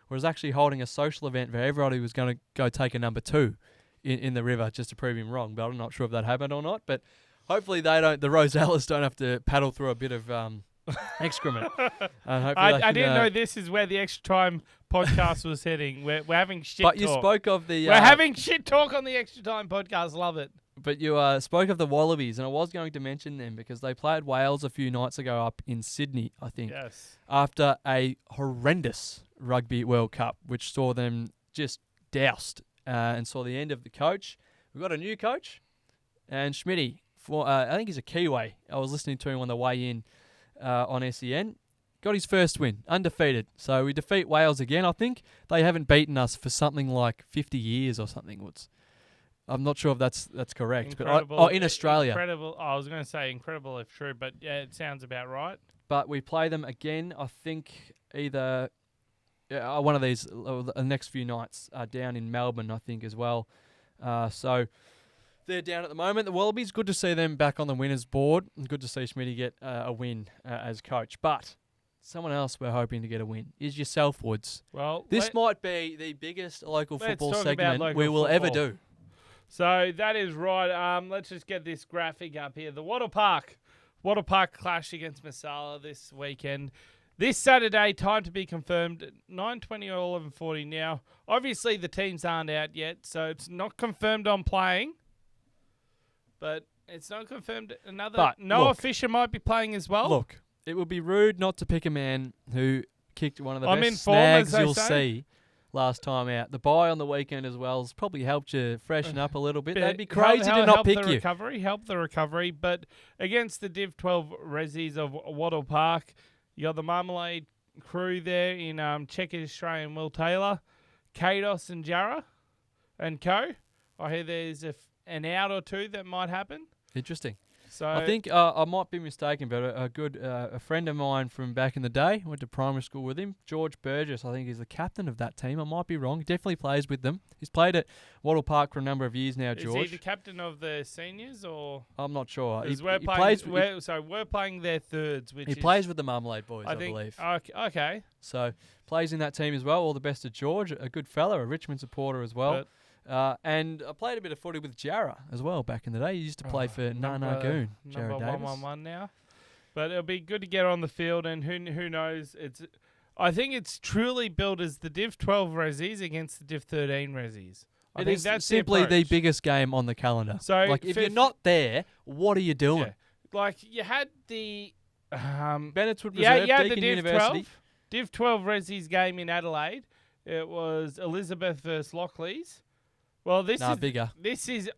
was actually holding a social event where everybody was going to go take a number 2 in the river just to prove him wrong. But I'm not sure if that happened or not. But hopefully the Rosellas don't have to paddle through a bit of excrement. And hopefully I they can, didn't know this is where the Extra Time podcast was heading. We're having shit But talk. you spoke of the. We're having shit talk on the Extra Time podcast. Love it. But you spoke of the Wallabies, and I was going to mention them because they played Wales a few nights ago up in Sydney, I think, Yes. after a horrendous Rugby World Cup, which saw them just doused and saw the end of the coach. We've got a new coach, and Schmitty, I think he's a Kiwi. I was listening to him on the way in on SEN. Got his first win, undefeated. So we defeat Wales again. I think they haven't beaten us for something like 50 years or something. I'm not sure if that's correct. Incredible. But in Australia. Incredible. I was going to say incredible if true, but yeah, it sounds about right. But we play them again, I think, either one of these the next few nights down in Melbourne, I think, as well. So they're down at the moment. The Wallabies, good to see them back on the winners' board. Good to see Schmitty get a win as coach. But someone else we're hoping to get a win is yourself, Woods. Well, This might be the biggest local let's football talk about segment local we will ever football. do. So that is right. Let's just get this graphic up here. The Wattle Park clash against Masala this weekend. This Saturday, time to be confirmed, 9:20 or 11:40 now. Obviously, the teams aren't out yet, so it's not confirmed on playing. But it's not confirmed. Noah Fisher might be playing as well. Look, it would be rude not to pick a man who kicked one of the I'm best in form, as snags they you'll say. see last time out. The bye on the weekend as well has probably helped you freshen up a little bit. Bit- They'd be crazy to not help pick the you. Help the recovery. But against the Div 12 Rezzies of Wattle Park, you got the Marmalade crew there in Checkers Australian Will Taylor, Kados and Jarrah and co. I hear there's an out or two that might happen. Interesting. So I think I might be mistaken, but a friend of mine from back in the day, went to primary school with him, George Burgess, I think he's the captain of that team. I might be wrong. He definitely plays with them. He's played at Wattle Park for a number of years now, is George. he the captain of the seniors or? I'm not sure. He We're playing their thirds, which he is, plays with the Marmalade Boys, I think. believe. Okay. So plays in that team as well. All the best to George, a good fella, a Richmond supporter as well. And I played a bit of footy with Jarrah as well back in the day. He used to play for Nana Goon, Jarrah number Davis. 111 now. But it'll be good to get on the field, and who knows? I think it's truly built as the Div 12 Rezzies against the Div 13 Rezzies. I It think is that's simply the approach. biggest game on the calendar. So like, if you're not there, what are you doing? Yeah. Like you had the Bennett's Reserve, you had the Deakin Div University. 12, Div 12 Rezzies game in Adelaide. It was Elizabeth versus Lockleys. Well, this is bigger. This is.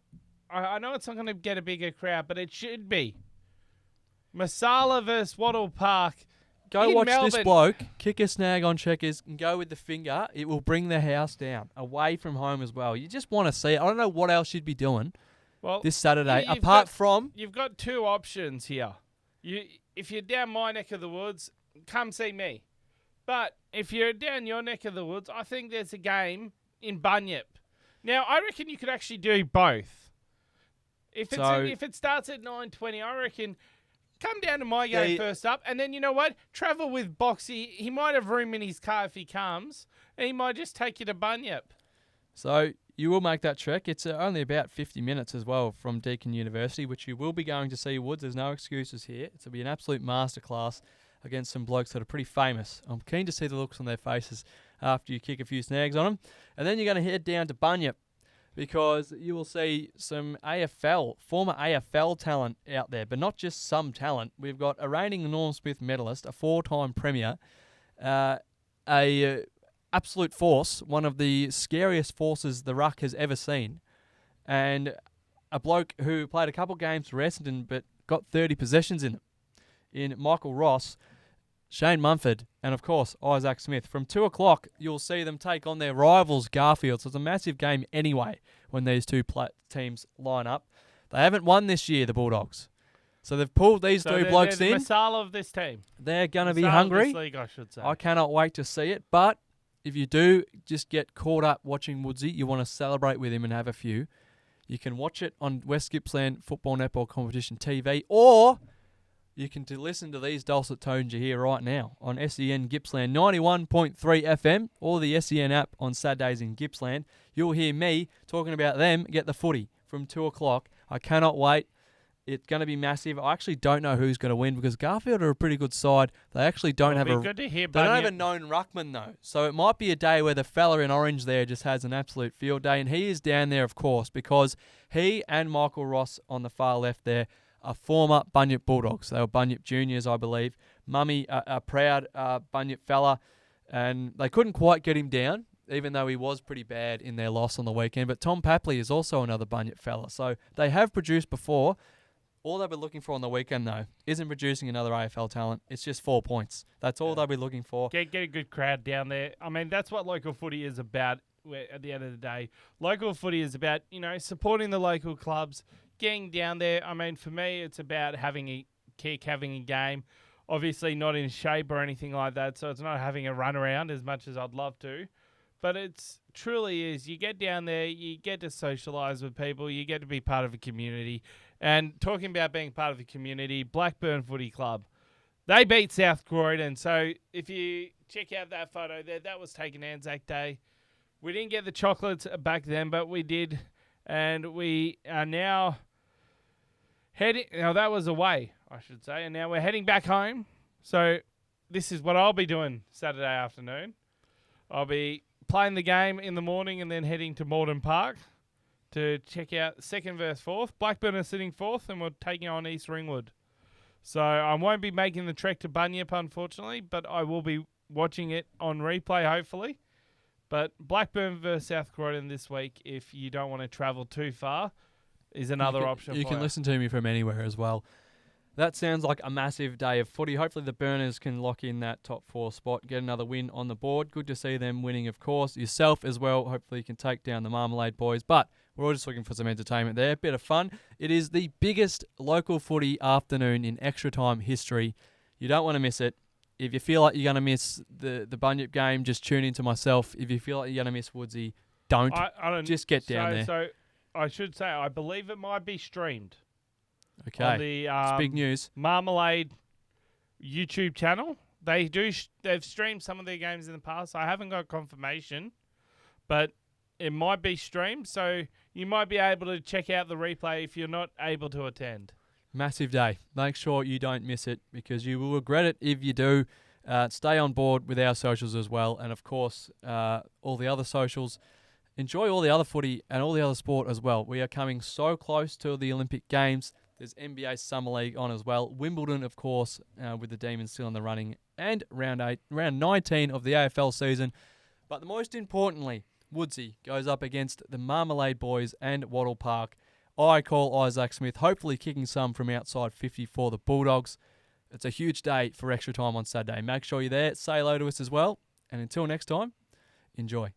I know it's not going to get a bigger crowd, but it should be. Masala versus Wattle Park. Go in watch this Melbourne. bloke kick a snag on Checkers and go with the finger. It will bring the house down, away from home as well. You just want to see it. I don't know what else you'd be doing Well, this Saturday, you've apart got- from... You've got two options here. If you're down my neck of the woods, come see me. But if you're down your neck of the woods, I think there's a game in Bunyip. Now, I reckon you could actually do both. If it starts at 9:20, I reckon come down to my game first up, and then you know what? Travel with Boxy. He might have room in his car if he comes, and he might just take you to Bunyip. So you will make that trek. It's only about 50 minutes as well from Deakin University, which you will be going to see, Woods. There's no excuses here. It'll be an absolute masterclass against some blokes that are pretty famous. I'm keen to see the looks on their faces after you kick a few snags on them. And then you're going to head down to Bunyip because you will see some former AFL talent out there, but not just some talent. We've got a reigning Norm Smith medalist, a 4-time premier, a absolute force, one of the scariest forces the Ruck has ever seen, and a bloke who played a couple games for Essendon but got 30 possessions in them, in Michael Ross, Shane Mumford, and of course Isaac Smith. From 2 o'clock, you'll see them take on their rivals Garfield. So it's a massive game anyway when these two teams line up. They haven't won this year, the Bulldogs. So they've pulled these three blokes they're the in. Masala of this team. They're going to be Masala of hungry. this league, I should say. I cannot wait to see it. But if you do just get caught up watching Woodsy, you want to celebrate with him and have a few, you can watch it on West Gippsland Football Netball Competition TV, or you can listen to these dulcet tones you hear right now on SEN Gippsland 91.3 FM or the SEN app on Saturdays in Gippsland. You'll hear me talking about them get the footy from 2 o'clock. I cannot wait. It's going to be massive. I actually don't know who's going to win because Garfield are a pretty good side. They actually don't have Good to hear, they don't have a Bunyip. known ruckman though. So it might be a day where the fella in orange there just has an absolute field day, and he is down there, of course, because he and Michael Ross on the far left there are former Bunyip Bulldogs. They were Bunyip Juniors, I believe. Mummy, a proud Bunyip fella, and they couldn't quite get him down, even though he was pretty bad in their loss on the weekend. But Tom Papley is also another Bunyip fella. So they have produced before. All they'll be looking for on the weekend, though, isn't producing another AFL talent. It's just 4 points. That's all they'll be looking for. Get a good crowd down there. I mean, that's what local footy is about at the end of the day. Local footy is about, supporting the local clubs, getting down there. I mean, for me, it's about having a kick, having a game. Obviously not in shape or anything like that, so it's not having a run around as much as I'd love to. But it's truly is. You get down there, you get to socialise with people, you get to be part of a community. And talking about being part of the community, Blackburn Footy Club, they beat South Croydon. So if you check out that photo there, that was taken Anzac Day. We didn't get the chocolates back then, but we did. And we are now heading... Now, that was away, I should say. And now we're heading back home. So this is what I'll be doing Saturday afternoon. I'll be playing the game in the morning and then heading to Morden Park to check out second versus fourth. Blackburn are sitting fourth and we're taking on East Ringwood. So I won't be making the trek to Bunyip, unfortunately, but I will be watching it on replay, hopefully. But Blackburn versus South Croydon this week, if you don't want to travel too far, is another option for you. You can listen to me from anywhere as well. That sounds like a massive day of footy. Hopefully the Burners can lock in that top 4 spot, get another win on the board. Good to see them winning, of course. Yourself as well. Hopefully you can take down the Marmalade boys. But we're all just looking for some entertainment there. Bit of fun. It is the biggest local footy afternoon in extra time history. You don't want to miss it. If you feel like you're going to miss the Bunyip game, just tune into myself. If you feel like you're going to miss Woodsy, don't. Just get down there. So I should say, I believe it might be streamed. Okay, On the, it's big news. Marmalade YouTube channel. They've streamed some of their games in the past. I haven't got confirmation, but it might be streamed, so you might be able to check out the replay if you're not able to attend. Massive day. Make sure you don't miss it because you will regret it if you do. Stay on board with our socials as well, and of course, all the other socials. Enjoy all the other footy and all the other sport as well. We are coming so close to the Olympic Games. There's NBA Summer League on as well. Wimbledon, of course, with the Demons still in the running. And round 19 of the AFL season. But the most importantly, Woodsy goes up against the Marmalade boys and Wattle Park. I call Isaac Smith, hopefully kicking some from outside 50 for the Bulldogs. It's a huge day for extra time on Saturday. Make sure you're there. Say hello to us as well. And until next time, enjoy.